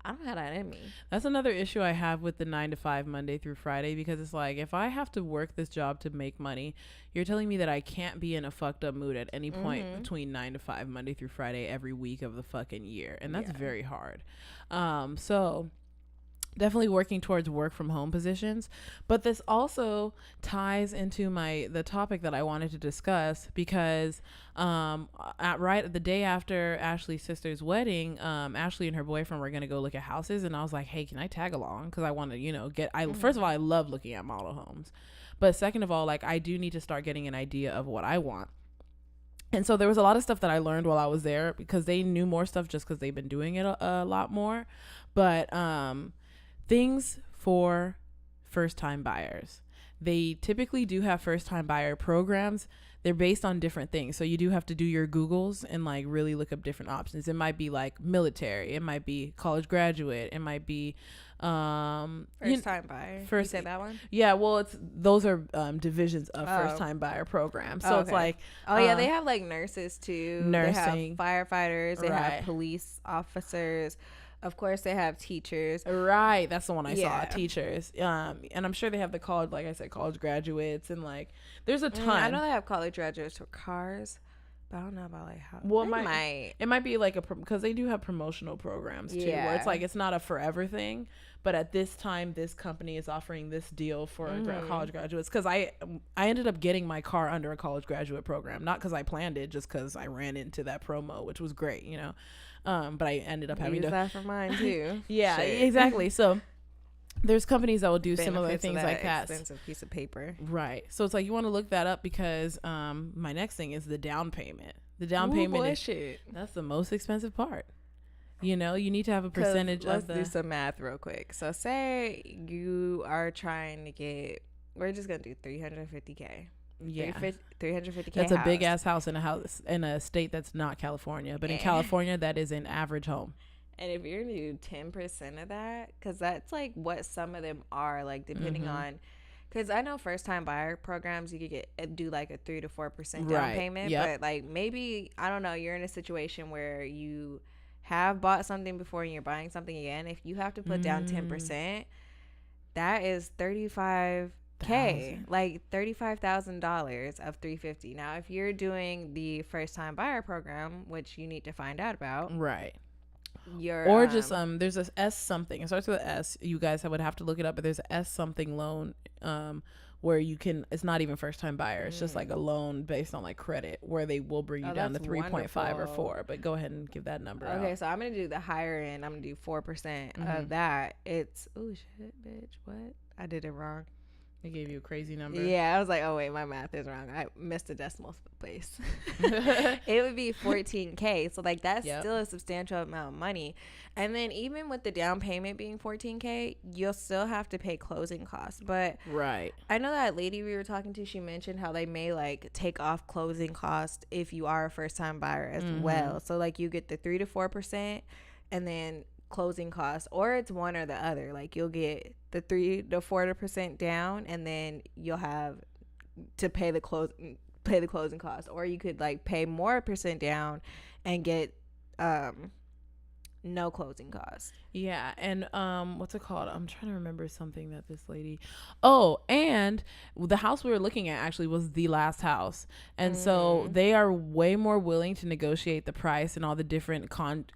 Speaker 2: I don't have that in me.
Speaker 1: That's another issue I have with the 9 to 5 Monday through Friday, because it's like, if I have to work this job to make money, you're telling me that I can't be in a fucked up mood at any point between 9 to 5 Monday through Friday every week of the fucking year. And that's very hard. So definitely working towards work from home positions. But this also ties into the topic that I wanted to discuss, because at the day after Ashley's sister's wedding, Ashley and her boyfriend were going to go look at houses, and I was like, hey, can I tag along? Because I want to, first of all, I love looking at model homes, but second of all, like, I do need to start getting an idea of what I want. And so there was a lot of stuff that I learned while I was there, because they knew more stuff just because they've been doing it a lot more. But things for first-time buyers. They typically do have first-time buyer programs. They're based on different things. So you do have to do your Googles and like really look up different options. It might be like military. It might be college graduate. It might be
Speaker 2: first-time buyer. You say that one?
Speaker 1: Yeah, well, those are divisions of first-time buyer programs. So it's like,
Speaker 2: they have like nurses too.
Speaker 1: Nursing.
Speaker 2: They have firefighters. They have police officers. Of course, they have teachers.
Speaker 1: Right. That's the one I saw. Teachers. And I'm sure they have the college, like I said, college graduates, and like there's a ton.
Speaker 2: I know they have college graduates for cars, but I don't know about like how.
Speaker 1: Well, it might be like because they do have promotional programs too, where it's like, it's not a forever thing, but at this time, this company is offering this deal for college graduates. Because I ended up getting my car under a college graduate program, not because I planned it, just because I ran into that promo, which was great, you know. But I ended up having
Speaker 2: to that for mine too.
Speaker 1: Yeah, exactly. So there's companies that will do similar things
Speaker 2: that
Speaker 1: like that.
Speaker 2: Expensive piece of paper.
Speaker 1: Right. So it's like, you want to look that up, because my next thing is the down payment. The down payment that's the most expensive part. You know, you need to have a percentage of the.
Speaker 2: Let's do some math real quick. So say you are trying to get, we're just gonna do $350K.
Speaker 1: Yeah,
Speaker 2: $350K.
Speaker 1: That's a big ass house in a state that's not California, but in California that is an average home.
Speaker 2: And if you're gonna do 10% of that, because that's like what some of them are, like depending on, because I know first time buyer programs, you could do like a 3 to 4% down payment, but like maybe, I don't know, you're in a situation where you have bought something before and you're buying something again. If you have to put down 10%, that is $35K, like $35,000 of $350. Now, if you're doing the first time buyer program, which you need to find out about,
Speaker 1: right?
Speaker 2: Or
Speaker 1: just there's a S something. It starts with an S. You guys would have to look it up, but there's a S something loan where you can. It's not even first time buyer. It's just like a loan based on like credit, where they will bring you down to 3.5 or 4. But go ahead and give that number.
Speaker 2: Okay, so I'm gonna do the higher end. I'm gonna do 4% of that. It's shit, bitch. What? I did it wrong.
Speaker 1: They gave you a crazy number.
Speaker 2: Yeah, I was like, oh wait, my math is wrong. I missed a decimal place. It would be $14K. So like that's still a substantial amount of money. And then even with the down payment being $14K, you'll still have to pay closing costs. But I know that lady we were talking to, she mentioned how they may like take off closing costs if you are a first time buyer as well. So like you get the 3 to 4% and then closing costs, or it's one or the other. Like you'll get the 3 to 4% down, and then you'll have to pay the closing costs, or you could like pay more percent down and get no closing costs.
Speaker 1: Yeah. And what's it called? I'm trying to remember something that this lady. And the house we were looking at actually was the last house, and so they are way more willing to negotiate the price and all the different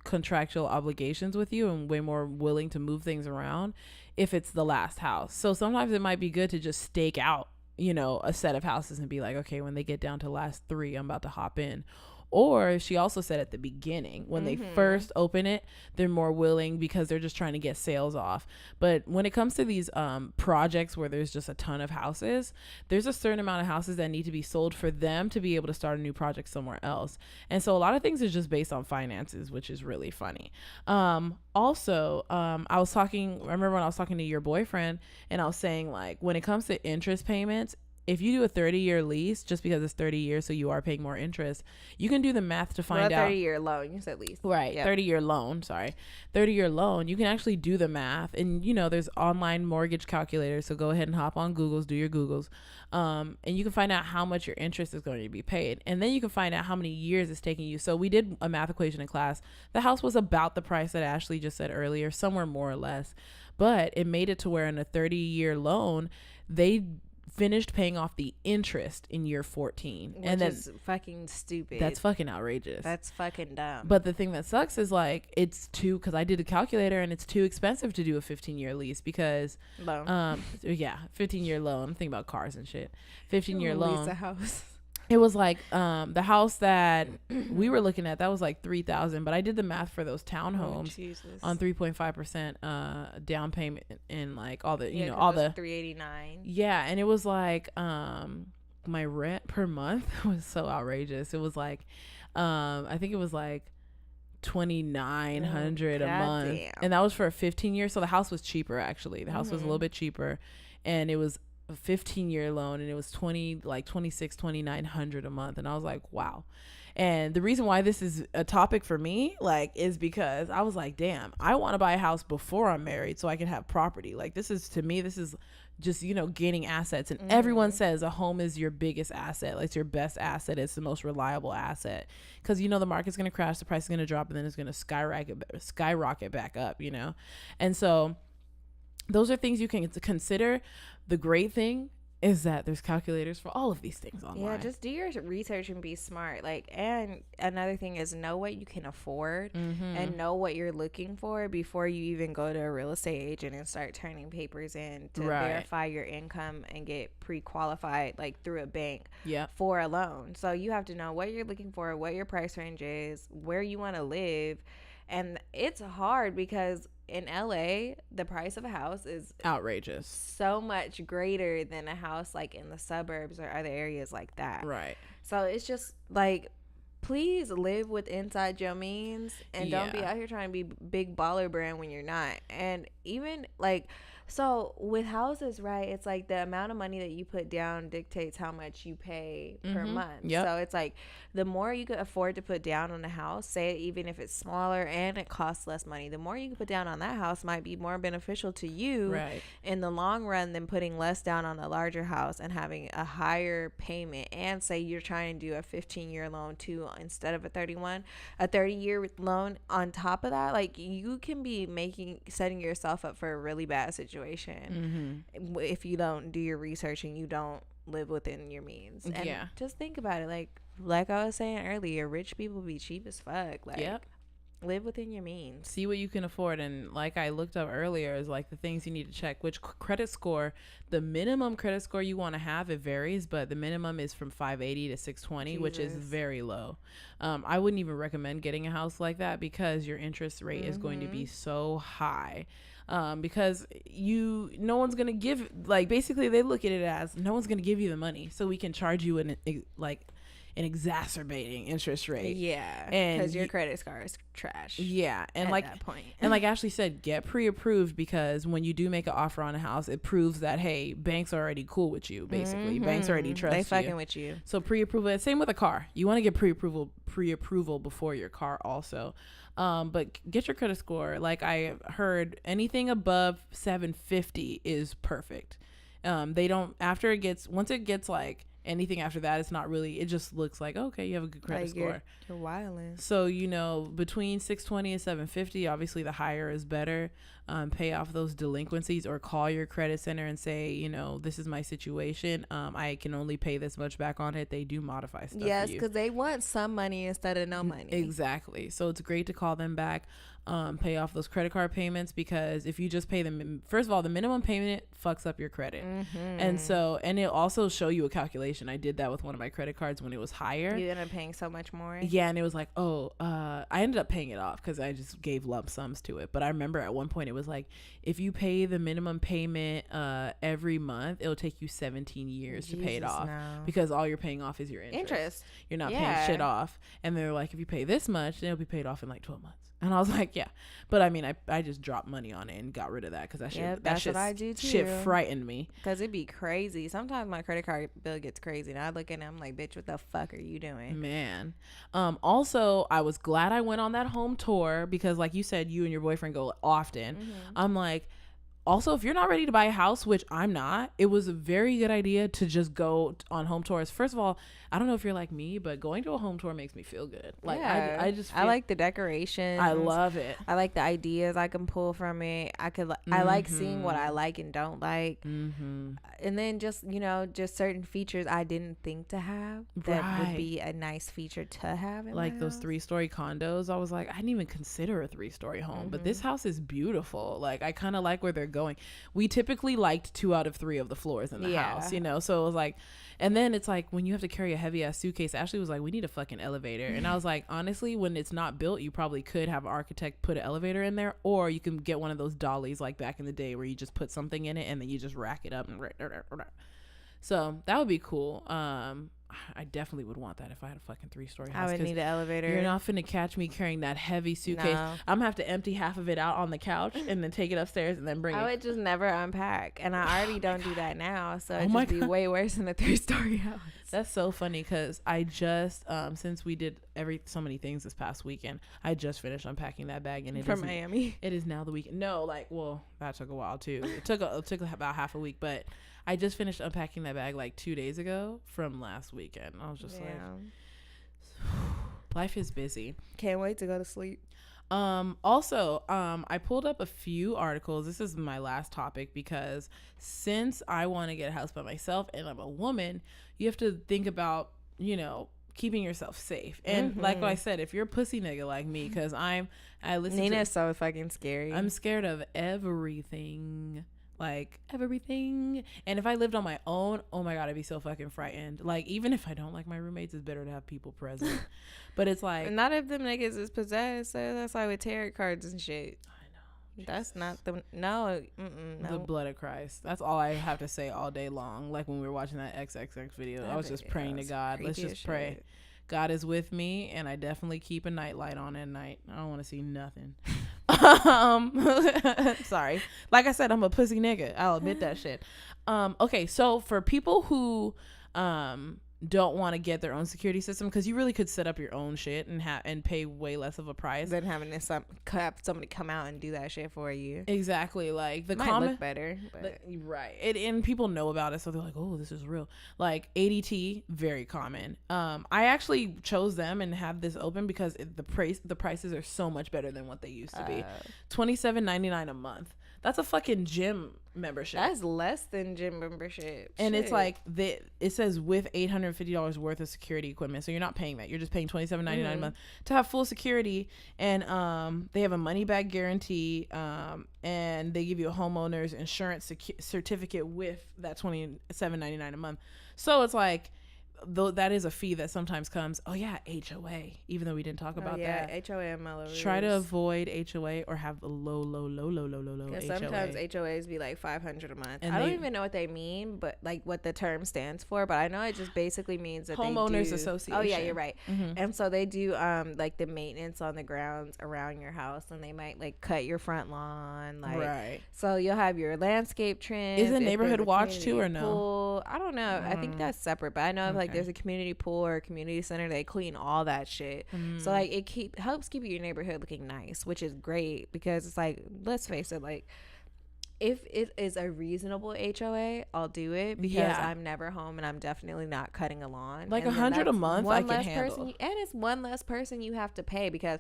Speaker 1: contractual obligations with you, and way more willing to move things around if it's the last house. So sometimes it might be good to just stake out, you know, a set of houses and be like, okay, when they get down to last 3, I'm about to hop in. Or she also said at the beginning, when they first open it, they're more willing because they're just trying to get sales off. But when it comes to these projects where there's just a ton of houses, there's a certain amount of houses that need to be sold for them to be able to start a new project somewhere else. And so a lot of things is just based on finances, which is really funny. I remember when I was talking to your boyfriend, and I was saying, like, when it comes to interest payments, if you do a 30-year lease, just because it's 30 years, so you are paying more interest, you can do the math to find out.
Speaker 2: 30-year loan, you said lease.
Speaker 1: Right. Yep. 30-year loan. Sorry. 30-year loan. You can actually do the math. And, you know, there's online mortgage calculators. So go ahead and hop on Google's, do your Googles. And you can find out how much your interest is going to be paid. And then you can find out how many years it's taking you. So we did a math equation in class. The house was about the price that Ashley just said earlier, somewhere more or less. But it made it to where in a 30-year loan, they finished paying off the interest in year 14.
Speaker 2: Which
Speaker 1: and then
Speaker 2: is fucking stupid.
Speaker 1: That's fucking outrageous.
Speaker 2: That's fucking dumb.
Speaker 1: But the thing that sucks is like it's too, because I did a calculator and it's too expensive to do a 15-year lease because
Speaker 2: loan.
Speaker 1: 15-year loan. I'm thinking about cars and shit. 15-year loan.
Speaker 2: Lease a house.
Speaker 1: It was like the house that we were looking at, that was like $3,000, but I did the math for those townhomes on 3.5% down payment and like all the all the
Speaker 2: $389.
Speaker 1: Yeah, and it was like my rent per month was so outrageous. It was like I think it was like $2,900 a month. Damn. And that was for a 15 year. So the house was cheaper actually. The house was a little bit cheaper, and it was a 15-year loan, and it was $2,900 a month. And I was like, wow. And the reason why this is a topic for me, like, is because I was like, damn, I want to buy a house before I'm married so I can have property. Like, this is, to me, this is just, you know, gaining assets. And everyone says a home is your biggest asset. Like, it's your best asset. It's the most reliable asset. Because, you know, the market's going to crash, the price is going to drop, and then it's going to skyrocket back up, you know? And so those are things you can consider. The great thing is that there's calculators for all of these things online.
Speaker 2: Yeah, just do your research and be smart. Like, and another thing is know what you can afford and know what you're looking for before you even go to a real estate agent and start turning papers in to verify your income and get pre-qualified like through a bank for a loan. So you have to know what you're looking for, what your price range is, where you want to live. And it's hard because in LA, the price of a house is
Speaker 1: outrageous.
Speaker 2: So much greater than a house like in the suburbs or other areas like that.
Speaker 1: Right.
Speaker 2: So it's just like, please live with inside your means and don't be out here trying to be big baller brand when you're not. And even like, so with houses, right, it's like the amount of money that you put down dictates how much you pay per month. So it's like the more you could afford to put down on a house, say even if it's smaller and it costs less money, the more you can put down on that house might be more beneficial to you in the long run than putting less down on a larger house and having a higher payment. And say you're trying to do a 15-year loan too instead of a 30-year loan on top of that. Like, you can be setting yourself up for a really bad situation if you don't do your research and you don't live within your means. And just think about it, like I was saying earlier, rich people be cheap as fuck. Like, live within your means,
Speaker 1: see what you can afford. And like I looked up earlier, is like the things you need to check, which credit score, the minimum credit score you want to have, it varies, but the minimum is from 580 to 620, which is very low. I wouldn't even recommend getting a house like that because your interest rate is going to be so high. Because no one's gonna give, like, basically they look at it as no one's gonna give you the money, so we can charge you an exacerbating interest rate.
Speaker 2: And because your credit score is trash.
Speaker 1: And
Speaker 2: at that point.
Speaker 1: And like Ashley said, get pre-approved, because when you do make an offer on a house, it proves that, hey, banks are already cool with you. Basically, banks already trust you.
Speaker 2: They fucking with you.
Speaker 1: So pre-approval. Same with a car. You want to get pre-approval before your car also. But get your credit score. Like, I heard anything above 750 is perfect. They don't, once it gets like anything after that, it's not really, it just looks like, okay, you have a good credit score.
Speaker 2: You're wilding.
Speaker 1: So, you know, between 620 and 750, obviously the higher is better. Pay off those delinquencies, or call your credit center and say, you know, this is my situation. I can only pay this much back on it. They do modify stuff.
Speaker 2: Yes, because they want some money instead of no money.
Speaker 1: Exactly. So it's great to call them back. Pay off those credit card payments, because if you just pay them, first of all, the minimum payment fucks up your credit. And it'll also show you a calculation. I did that with one of my credit cards when it was higher.
Speaker 2: You ended up paying so much more.
Speaker 1: Yeah, and it was like, I ended up paying it off because I just gave lump sums to it. But I remember at one point it was like, if you pay the minimum payment every month, it'll take you 17 years to pay it off, because all you're paying off is your interest. You're not paying shit off. And they're like, if you pay this much, then it'll be paid off in like 12 months. And I was like, yeah. But I mean, I just dropped money on it and got rid of that because
Speaker 2: that's what I do too.
Speaker 1: Shit frightened me.
Speaker 2: Because it'd be crazy. Sometimes my credit card bill gets crazy and I look at it, I'm like, bitch, what the fuck are you doing?
Speaker 1: Man. Also, I was glad I went on that home tour because like you said, you and your boyfriend go often. I'm like, also, if you're not ready to buy a house, which I'm not, it was a very good idea to just go on home tours. First of all, I don't know if you're like me, but going to a home tour makes me feel good. Like,
Speaker 2: yeah. I like the decorations.
Speaker 1: I love it.
Speaker 2: I like the ideas I can pull from it. I like seeing what I like and don't like. And then just, you know, just certain features I didn't think to have that would be a nice feature to have in
Speaker 1: like those 3-story condos. I was like, I didn't even consider a 3-story home, but this house is beautiful. Like, I kind of like where they're going. We typically liked 2 out of 3 of the floors in the house, you know? So it was like, and then it's like when you have to carry a heavy ass suitcase, Ashley was like, we need a fucking elevator. And I was like, honestly, when it's not built, you probably could have an architect put an elevator in there, or you can get one of those dollies like back in the day where you just put something in it and then you just rack it up. So that would be cool. I definitely would want that if I had a fucking 3-story house.
Speaker 2: I would need an elevator.
Speaker 1: You're not finna catch me carrying that heavy suitcase. No. I'm gonna have to empty half of it out on the couch and then take it upstairs and then bring it.
Speaker 2: I would just never unpack, and I already don't do that now, so it'd just be way worse than a 3-story house.
Speaker 1: That's so funny because I just since we did so many things this past weekend, I just finished unpacking that bag and
Speaker 2: from Miami.
Speaker 1: It is now the weekend. No, like, well, that took a while too. It took about half a week, but I just finished unpacking that bag like 2 days ago from last weekend. I was just like, life is busy.
Speaker 2: Can't wait to go to sleep.
Speaker 1: Also, I pulled up a few articles. This is my last topic because since I want to get a house by myself and I'm a woman, you have to think about, you know, keeping yourself safe. And like I said, if you're a pussy nigga like me, because
Speaker 2: Nina's so fucking scary.
Speaker 1: I'm scared of everything. Like everything. And if I lived on my own, oh my god, I'd be so fucking frightened. Like, even if I don't like my roommates, it's better to have people present. But it's like,
Speaker 2: not if them niggas is possessed. So that's why with tarot cards and shit.
Speaker 1: I know.
Speaker 2: That's not the no.
Speaker 1: The blood of Christ. That's all I have to say all day long. Like when we were watching that XXX video, I was just praying to God. Let's just pray. God is with me, and I definitely keep a nightlight on at night. I don't want to see nothing. Sorry. Like I said, I'm a pussy nigga. I'll admit that shit. Okay, so for people who don't want to get their own security system, because you really could set up your own shit and pay way less of a price
Speaker 2: than having to have somebody come out and do that shit for you.
Speaker 1: Exactly. Like the
Speaker 2: might look better, but
Speaker 1: right. And people know about it, so they're like, oh, this is real. Like ADT, very common. I actually chose them and have this open because the prices are so much better than what they used to be. $27.99 a month. That's a fucking gym membership.
Speaker 2: That's less than gym membership.
Speaker 1: And it's like it says with $850 worth of security equipment, so you're not paying that. You're just paying $27.99 a month to have full security. And they have a money back guarantee, and they give you a homeowner's insurance certificate with that $27.99 a month. So it's like, though that is a fee that sometimes comes. Oh yeah, HOA. Even though we didn't talk about that.
Speaker 2: HOA and Melrose.
Speaker 1: Try to avoid HOA or have a low HOA.
Speaker 2: Because sometimes HOAs be like $500 a month. And I don't even know what they mean, but like what the term stands for. But I know it just basically means that
Speaker 1: homeowners association.
Speaker 2: Oh yeah, you're right. And so they do like the maintenance on the grounds around your house, and they might like cut your front lawn. Like, right. So you'll have your landscape trim.
Speaker 1: Is it neighborhood watch too or no?
Speaker 2: Pool. I don't know. I think that's separate, but I know like there's a community pool or a community center, they clean all that shit. So like it helps keep your neighborhood looking nice, which is great, because it's like, let's face it, like if it is a reasonable HOA, I'll do it, because I'm never home and I'm definitely not cutting a lawn.
Speaker 1: Like $100 a month I can handle.
Speaker 2: And it's one less person you have to pay, because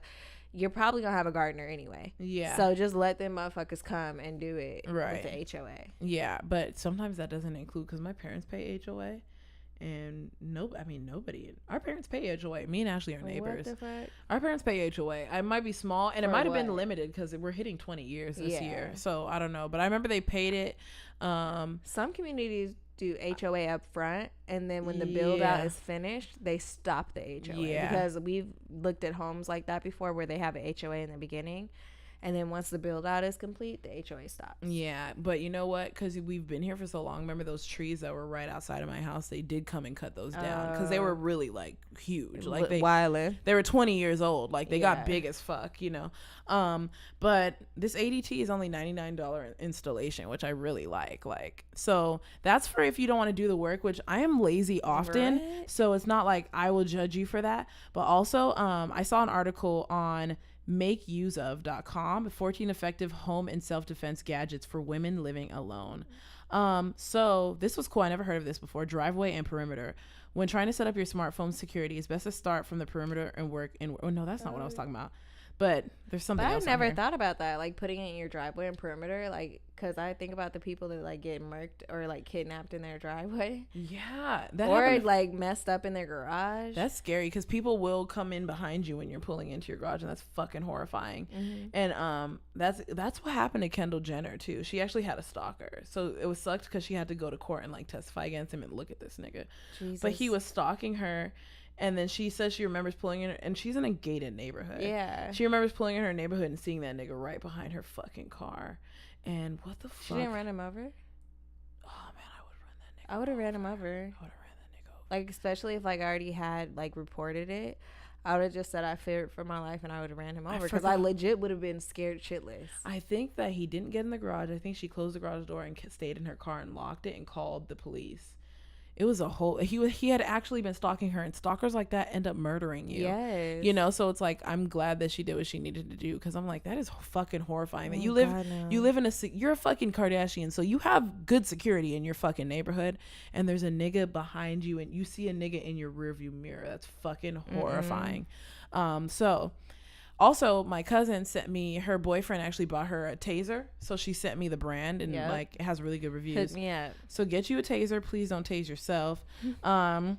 Speaker 2: you're probably gonna have a gardener anyway.
Speaker 1: Yeah.
Speaker 2: So just let them motherfuckers come and do it with the HOA.
Speaker 1: Yeah, but sometimes that doesn't include, because my parents pay HOA. And nobody. Our parents pay HOA. Me and Ashley are neighbors.
Speaker 2: What the fuck?
Speaker 1: Our parents pay HOA. I might be small, and it might have been limited because we're hitting 20 years this year. So I don't know, but I remember they paid it.
Speaker 2: Some communities do HOA up front, and then when the build out is finished, they stop the HOA. Because we've looked at homes like that before where they have a HOA in the beginning, And then once the build out is complete, the HOA stops.
Speaker 1: Yeah, but you know what? Because we've been here for so long. Remember those trees that were right outside of my house? They did come and cut those down because they were really like huge. Like they were 20 years old. Like they got big as fuck, you know. But this ADT is only $99 installation, which I really like. Like, so that's for if you don't want to do the work, which I am lazy often. Right. So it's not like I will judge you for that. But also, I saw an article on makeuseof.com, 14 effective home and self-defense gadgets for women living alone. So this was cool. I never heard of this before. Driveway and perimeter. When trying to set up your smartphone security, it's best to start from the perimeter and work in. Oh no, that's not what I was talking about. But there's something else.
Speaker 2: I've never thought about that, like putting it in your driveway and perimeter, like, because I think about the people that like get murked or like kidnapped in their driveway.
Speaker 1: Yeah,
Speaker 2: or like messed up in their garage.
Speaker 1: That's scary because people will come in behind you when you're pulling into your garage, and that's fucking horrifying. Mm-hmm. And that's what happened to Kendall Jenner too. She actually had a stalker, so it was sucked because she had to go to court and like testify against him and look at this nigga. Jesus. But he was stalking her. And then she says she remembers pulling in, and she's in a gated neighborhood. Yeah. She remembers pulling in her neighborhood and seeing that nigga right behind her fucking car. And what the fuck?
Speaker 2: She didn't run him over?
Speaker 1: Oh, man, I would run that nigga
Speaker 2: I would have ran him over.
Speaker 1: I would have ran that nigga over.
Speaker 2: Like, especially if, like, I already had, like, reported it. I would have just said I feared for my life, and I would have ran him over. Because I legit would have been scared shitless.
Speaker 1: I think that he didn't get in the garage. I think she closed the garage door and stayed in her car and locked it and called the police. It was a whole, he had actually been stalking her, and stalkers like that end up murdering you. Yes. You know, so it's like, I'm glad that she did what she needed to do, because I'm like, that is fucking horrifying. That you live in you're a fucking Kardashian, so you have good security in your fucking neighborhood, and there's a nigga behind you, and you see a nigga in your rearview mirror. That's fucking horrifying. So also, my cousin sent me, her boyfriend actually bought her a taser. So she sent me the brand, and like it has really good reviews.
Speaker 2: Hit me up.
Speaker 1: So get you a taser. Please don't tase yourself. What
Speaker 2: are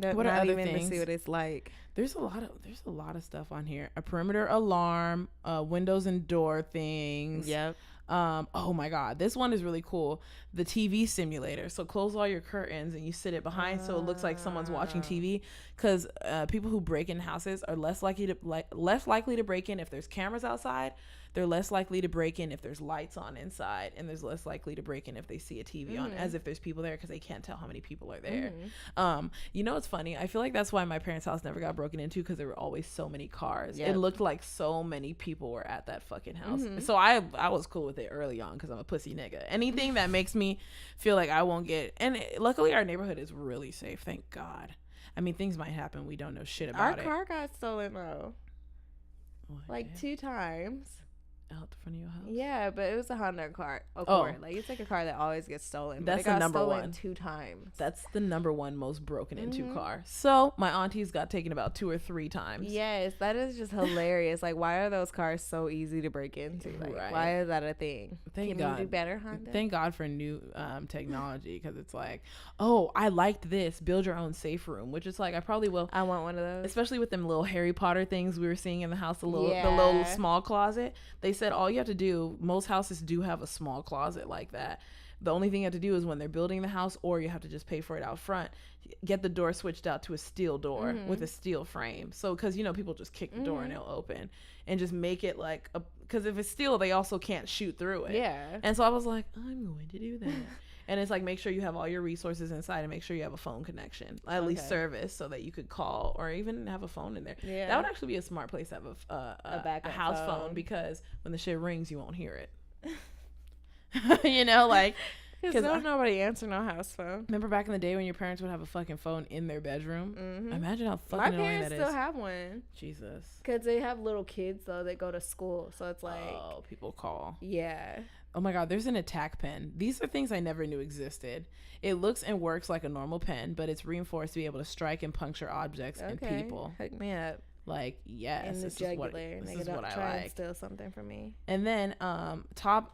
Speaker 2: other things? To see what it's like.
Speaker 1: There's a lot of stuff on here. A perimeter alarm, windows and door things.
Speaker 2: Yep.
Speaker 1: Oh my god, this one is really cool. The TV simulator. So close all your curtains and you sit it behind so it looks like someone's watching TV, because people who break in houses are less likely to break in if there's cameras outside. They're less likely to break in if there's lights on inside, and there's less likely to break in if they see a TV on, as if there's people there, because they can't tell how many people are there. You know, it's funny. I feel like that's why my parents' house never got broken into, because there were always so many cars. Yep. It looked like so many people were at that fucking house. So I was cool with it early on, because I'm a pussy nigga. Anything that makes me feel like I won't get, and luckily our neighborhood is really safe, thank God. I mean, things might happen, we don't know shit about it.
Speaker 2: Our car got stolen though. Like 2 times.
Speaker 1: Out the front of your house?
Speaker 2: Yeah, but it was a Honda car. Like, it's like a car that always gets stolen.
Speaker 1: That's the number one.
Speaker 2: 2 times.
Speaker 1: That's the number one most broken into car. So my aunties got taken about 2 or 3 times.
Speaker 2: Yes, that is just hilarious. Like, why are those cars so easy to break into? Like, why is that a thing? Can you do better, Honda?
Speaker 1: Thank God for new technology, because it's like, oh, I liked this. Build your own safe room, which is like, I probably will.
Speaker 2: I want one of those.
Speaker 1: Especially with them little Harry Potter things we were seeing in the house, the little small closet. They said all you have to do, most houses do have a small closet like that. The only thing you have to do is when they're building the house, or you have to just pay for it out front, get the door switched out to a steel door with a steel frame. So, because, you know, people just kick the door and it'll open, and just make it like a, because if it's steel, they also can't shoot through it. Yeah. And so I was like, I'm going to do that. And it's like, make sure you have all your resources inside, and make sure you have a phone connection, at least service, so that you could call or even have a phone in there. Yeah. That would actually be a smart place to have a house phone, because when the shit rings, you won't hear it. You know, like,
Speaker 2: because nobody answer no house phone.
Speaker 1: Remember back in the day when your parents would have a fucking phone in their bedroom? Imagine how fucking annoying that is.
Speaker 2: My parents still have one.
Speaker 1: Jesus.
Speaker 2: Because they have little kids, though, that go to school. So it's like,
Speaker 1: oh, people call.
Speaker 2: Yeah.
Speaker 1: Oh my God, there's an attack pen. These are things I never knew existed. It looks and works like a normal pen, but it's reinforced to be able to strike and puncture objects and people.
Speaker 2: Hook me up.
Speaker 1: Like, yes,
Speaker 2: this is what I like. And steal something from me.
Speaker 1: And then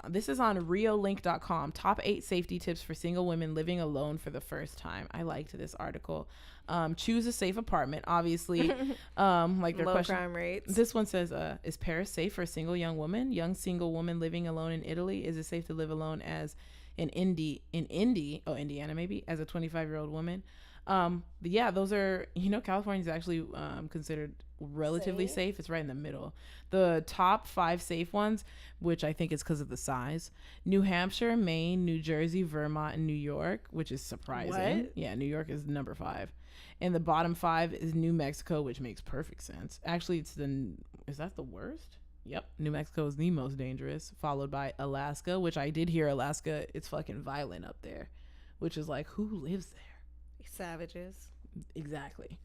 Speaker 1: this is on riolink.com. Top 8 safety tips for single women living alone for the first time. I liked this article. Choose a safe apartment, obviously. Like their
Speaker 2: low
Speaker 1: question,
Speaker 2: crime rates.
Speaker 1: This one says, is Paris safe for a single young woman? Young single woman living alone in Italy. Is it safe to live alone as Indiana maybe, as a 25-year-old woman? Yeah, those are, California is actually considered relatively safe. It's right in the middle. The top 5 safe ones, which I think is because of the size: New Hampshire, Maine, New Jersey, Vermont, and New York, which is surprising. What? Yeah, New York is number 5. And the bottom 5 is New Mexico, which makes perfect sense. Actually, is that the worst? Yep. New Mexico is the most dangerous, followed by Alaska, which I did hear Alaska, it's fucking violent up there, which is like, who lives there?
Speaker 2: Savages.
Speaker 1: Exactly.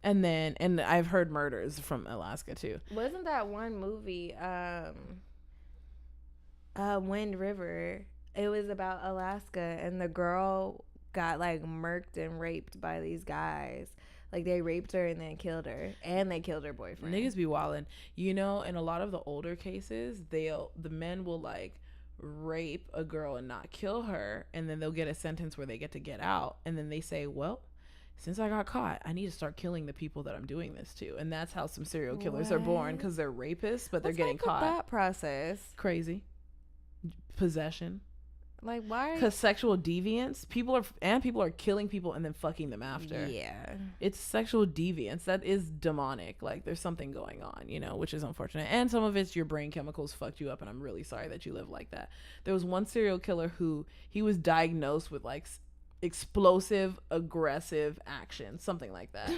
Speaker 1: and I've heard murders from Alaska too.
Speaker 2: Wasn't that one movie, Wind River? It was about Alaska, and the girl got like murked and raped by these guys. Like, they raped her and then killed her, and they killed her boyfriend.
Speaker 1: Niggas be wildin'. In a lot of the older cases, the men will like rape a girl and not kill her, and then they'll get a sentence where they get to get out, and then they say, well, since I got caught, I need to start killing the people that I'm doing this to. And that's how some serial killers are born, because they're rapists, but they're getting caught.
Speaker 2: That process
Speaker 1: crazy. Possession.
Speaker 2: Like, why?
Speaker 1: Because sexual deviance, people are killing people and then fucking them after.
Speaker 2: Yeah, it's
Speaker 1: sexual deviance. That is demonic. Like, there's something going on, which is unfortunate. And some of it's your brain chemicals fucked you up, and I'm really sorry that you live like that. There was one serial killer who he was diagnosed with like explosive aggressive action, something like that.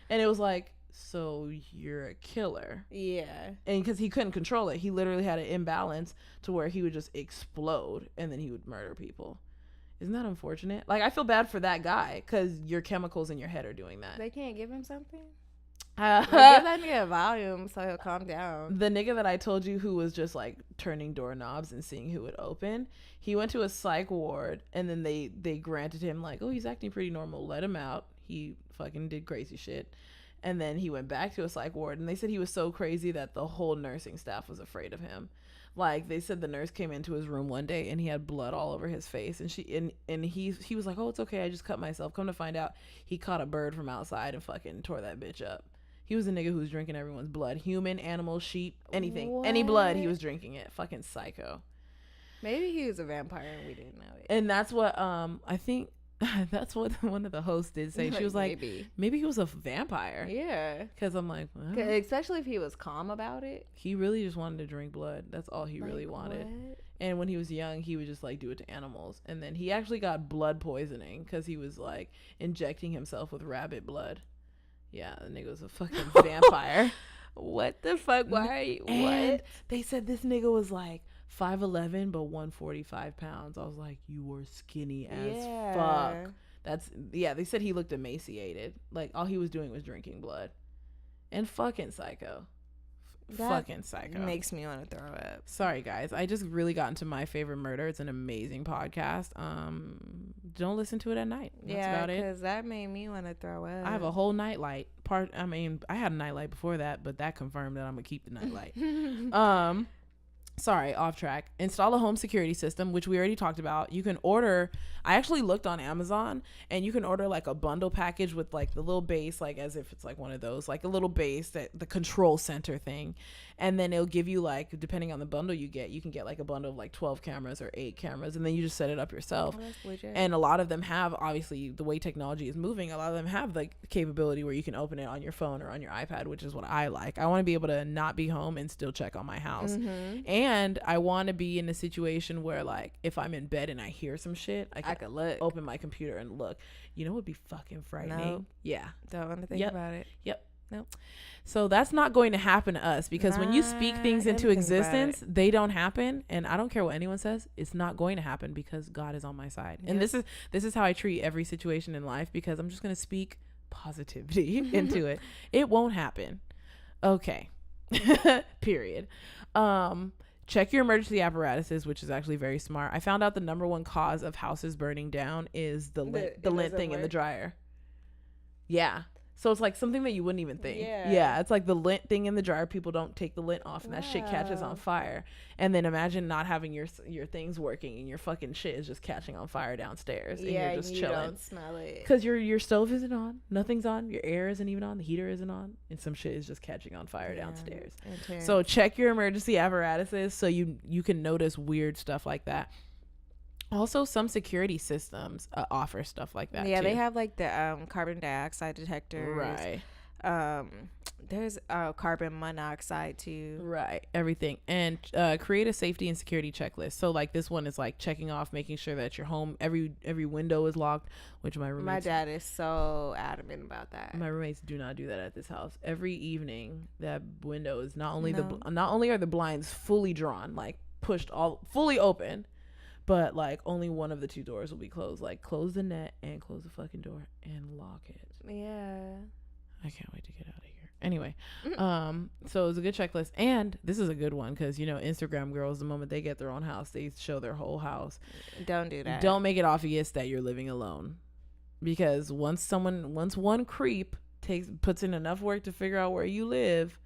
Speaker 1: And it was like, so you're a killer.
Speaker 2: Yeah.
Speaker 1: And because he couldn't control it, he literally had an imbalance to where he would just explode and then he would murder people. Isn't that unfortunate? Like, I feel bad for that guy, because your chemicals in your head are doing that.
Speaker 2: They can't give him something? Give that nigga a volume so he'll calm down.
Speaker 1: The nigga that I told you, who was just like turning doorknobs and seeing who would open, he went to a psych ward, and then they granted him like, oh, he's acting pretty normal, let him out. He fucking did crazy shit. And then he went back to a psych ward, and they said he was so crazy that the whole nursing staff was afraid of him. Like, they said the nurse came into his room one day and he had blood all over his face, and he was like, oh, it's okay, I just cut myself. Come to find out, he caught a bird from outside and fucking tore that bitch up. He was a nigga who was drinking everyone's blood. Human, animal, sheep, anything. What? Any blood, he was drinking it. Fucking psycho.
Speaker 2: Maybe he was a vampire and we didn't know it.
Speaker 1: And that's what I think that's what one of the hosts did say. She was like, maybe he was a vampire.
Speaker 2: Yeah.
Speaker 1: Because I'm like, well,
Speaker 2: especially if he was calm about it.
Speaker 1: He really just wanted to drink blood. That's all he really wanted. What? And when he was young, he would just like do it to animals. And then he actually got blood poisoning because he was like injecting himself with rabbit blood. Yeah, the nigga was a fucking vampire.
Speaker 2: What the fuck? Why are you?
Speaker 1: And what? They said this nigga was like 5'11" but 145 pounds. I was like, you were skinny as fuck. They said he looked emaciated. Like, all he was doing was drinking blood. And fucking psycho. Fucking psycho.
Speaker 2: Makes me want to throw up.
Speaker 1: Sorry, guys. I just really got into My Favorite Murder. It's an amazing podcast. Don't listen to it at night. That's about it.
Speaker 2: Because that made me want to throw up.
Speaker 1: I have a whole nightlight. I had a nightlight before that, but that confirmed that I'm going to keep the nightlight. Sorry, off track. Install a home security system, which we already talked about. You can order, I actually looked on Amazon, and you can order like a bundle package with like the little base, like as if it's like one of those, like a little base, that the control center thing. And then it'll give you, like, depending on the bundle you can get like a bundle of like 12 cameras or 8 cameras, and then you just set it up yourself.
Speaker 2: Oh, that's legit.
Speaker 1: And a lot of them have, obviously the way technology is moving, a lot of them have the capability where you can open it on your phone or on your iPad, which is what I like. I want to be able to not be home and still check on my house. Mm-hmm. And I want to be in a situation where, like, if I'm in bed and I hear some shit, I can look, open my computer and look. You know what would be fucking frightening?
Speaker 2: No.
Speaker 1: Yeah.
Speaker 2: Don't want to think about it.
Speaker 1: Yep.
Speaker 2: Nope.
Speaker 1: So that's not going to happen to us, because when you speak things into existence, they don't happen. And I don't care what anyone says, it's not going to happen, because God is on my side. Yep. And this is how I treat every situation in life, because I'm just going to speak positivity into it. It won't happen. Okay. Period. Check your emergency apparatuses, which is actually very smart. I found out the number one cause of houses burning down is the lint thing in the dryer. Yeah. So it's like something that you wouldn't even think. Yeah. It's like the lint thing in the dryer. People don't take the lint off, and that shit catches on fire. And then imagine not having your things working, and your fucking shit is just catching on fire downstairs. And you're just chilling. Don't smell it. Because your stove isn't on. Nothing's on. Your air isn't even on. The heater isn't on. And some shit is just catching on fire downstairs. Intense. So check your emergency apparatuses so you can notice weird stuff like that. Also, some security systems offer stuff like that.
Speaker 2: Yeah,
Speaker 1: too.
Speaker 2: they have like the carbon dioxide detectors.
Speaker 1: Right.
Speaker 2: There's carbon monoxide too.
Speaker 1: Right. Everything. And create a safety and security checklist. So like this one is like checking off, making sure that your home, every window is locked, which my
Speaker 2: dad is so adamant about that.
Speaker 1: My roommates do not do that at this house. Every evening that window is not only are the blinds fully drawn, like pushed all fully open, but like only one of the two doors will be closed. Like close the net and close the fucking door and lock it.
Speaker 2: Yeah.
Speaker 1: I can't wait to get out of here. Anyway, so it was a good checklist, and this is a good one because Instagram girls, the moment they get their own house, they show their whole house.
Speaker 2: Don't do that.
Speaker 1: Don't make it obvious that you're living alone, because once one creep puts in enough work to figure out where you live,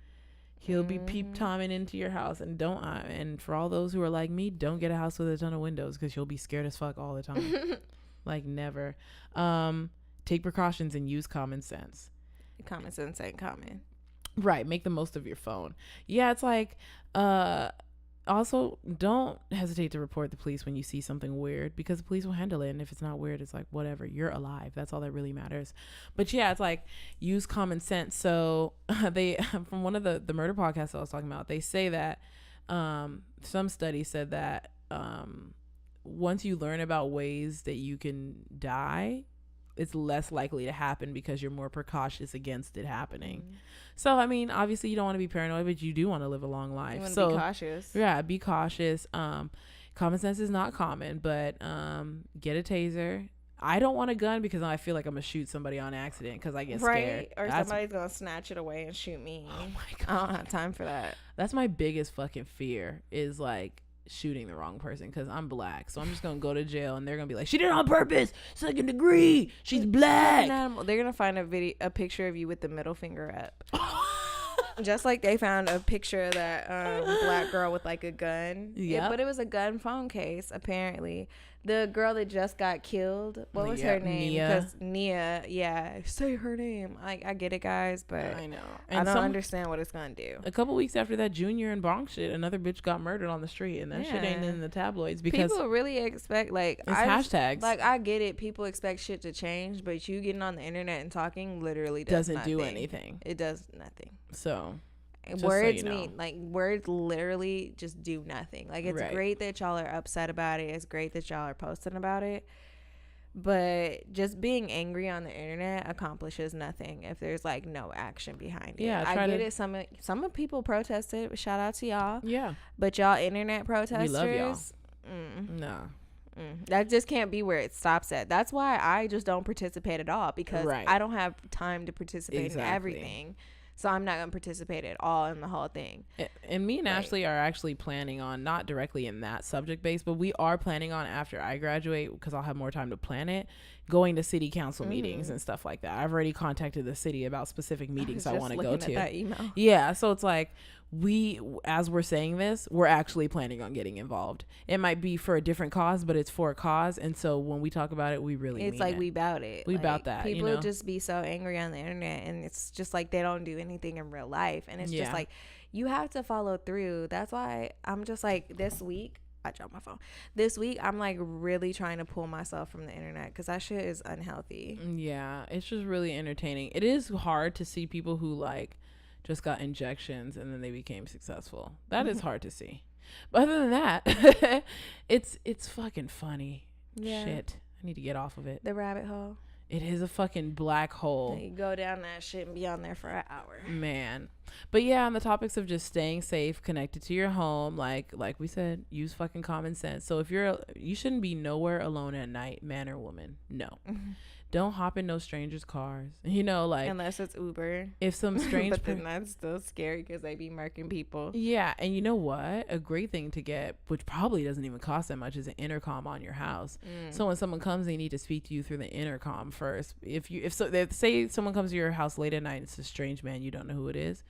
Speaker 1: he'll be peep-toming into your house. And for all those who are like me, don't get a house with a ton of windows because you'll be scared as fuck all the time. Like never. Take precautions and use common sense.
Speaker 2: Common sense ain't common.
Speaker 1: Right. Make the most of your phone. Yeah, it's like also don't hesitate to report the police when you see something weird, because the police will handle it. And if it's not weird, it's like whatever, you're alive. That's all that really matters. But yeah, it's like use common sense. So they from one of the murder podcasts I was talking about, they say that some studies said that once you learn about ways that you can die, it's less likely to happen because you're more precautious against it happening. So I mean, obviously you don't want to be paranoid, but you do want to live a long life. You want to
Speaker 2: be cautious.
Speaker 1: Yeah, be cautious. Common sense is not common, but get a taser. I don't want a gun because I feel like I'm gonna shoot somebody on accident because I get scared.
Speaker 2: Or somebody's gonna snatch it away and shoot me.
Speaker 1: Oh my god,
Speaker 2: I don't have time for that.
Speaker 1: That's my biggest fucking fear, is like shooting the wrong person, because I'm black, so I'm just gonna go to jail and they're gonna be like, she did it on purpose, 2nd degree, she's black.
Speaker 2: They're gonna find a picture of you with the middle finger up. Just like they found a picture of that black girl with like a gun. Yeah, but it was a gun phone case. Apparently the girl that just got killed, what was her name? Because Nia, say her name. I get it, guys, but
Speaker 1: I know,
Speaker 2: and I don't understand what it's gonna do.
Speaker 1: A couple weeks after that Junior and Bronx shit, another bitch got murdered on the street, and that shit ain't in the tabloids because
Speaker 2: people really expect it's
Speaker 1: hashtags.
Speaker 2: Like, I get it, people expect shit to change, but you getting on the internet and talking literally
Speaker 1: doesn't do anything.
Speaker 2: It does nothing.
Speaker 1: So
Speaker 2: words words literally just do nothing. Like, it's great that y'all are upset about it, it's great that y'all are posting about it, but just being angry on the internet accomplishes nothing if there's like no action behind it. I get it, some of people protested, shout out to y'all, but y'all internet protesters, we love y'all. No. That just can't be where it stops at. That's why I just don't participate at all, because I don't have time to participate in everything. So I'm not going to participate at all in the whole thing.
Speaker 1: And me and Ashley are actually planning on, not directly in that subject base, but we are planning on, after I graduate, because I'll have more time to plan it, going to city council meetings and stuff like that. I've already contacted the city about specific meetings I want to go to.
Speaker 2: That email.
Speaker 1: Yeah, so it's like, as we're saying this, we're actually planning on getting involved. It might be for a different cause, but it's for a cause, and so when we talk about it, we really mean it.
Speaker 2: We bout it.
Speaker 1: We bout that.
Speaker 2: People just be so angry on the internet, and it's just like they don't do anything in real life, and it's just like you have to follow through. That's why I'm just like, this week I dropped my phone. This week I'm like really trying to pull myself from the internet, because that shit is unhealthy.
Speaker 1: Yeah, it's just really entertaining. It is hard to see people who like just got injections and then they became successful. That is hard to see. But other than that, it's fucking funny. Shit, I need to get off of it.
Speaker 2: The rabbit hole.
Speaker 1: It is a fucking black hole.
Speaker 2: You go down that shit and be on there for an hour,
Speaker 1: man. But yeah, on the topics of just staying safe, connected to your home, like we said, use fucking common sense. So if you shouldn't be nowhere alone at night, man or woman. No. Don't hop in no strangers' cars. Like,
Speaker 2: unless it's Uber.
Speaker 1: If some strange
Speaker 2: but then that's still scary because they be murking people.
Speaker 1: Yeah, and you know what? A great thing to get, which probably doesn't even cost that much, is an intercom on your house. So when someone comes, they need to speak to you through the if say someone comes to your house late at night and it's a strange man, you don't know who it is,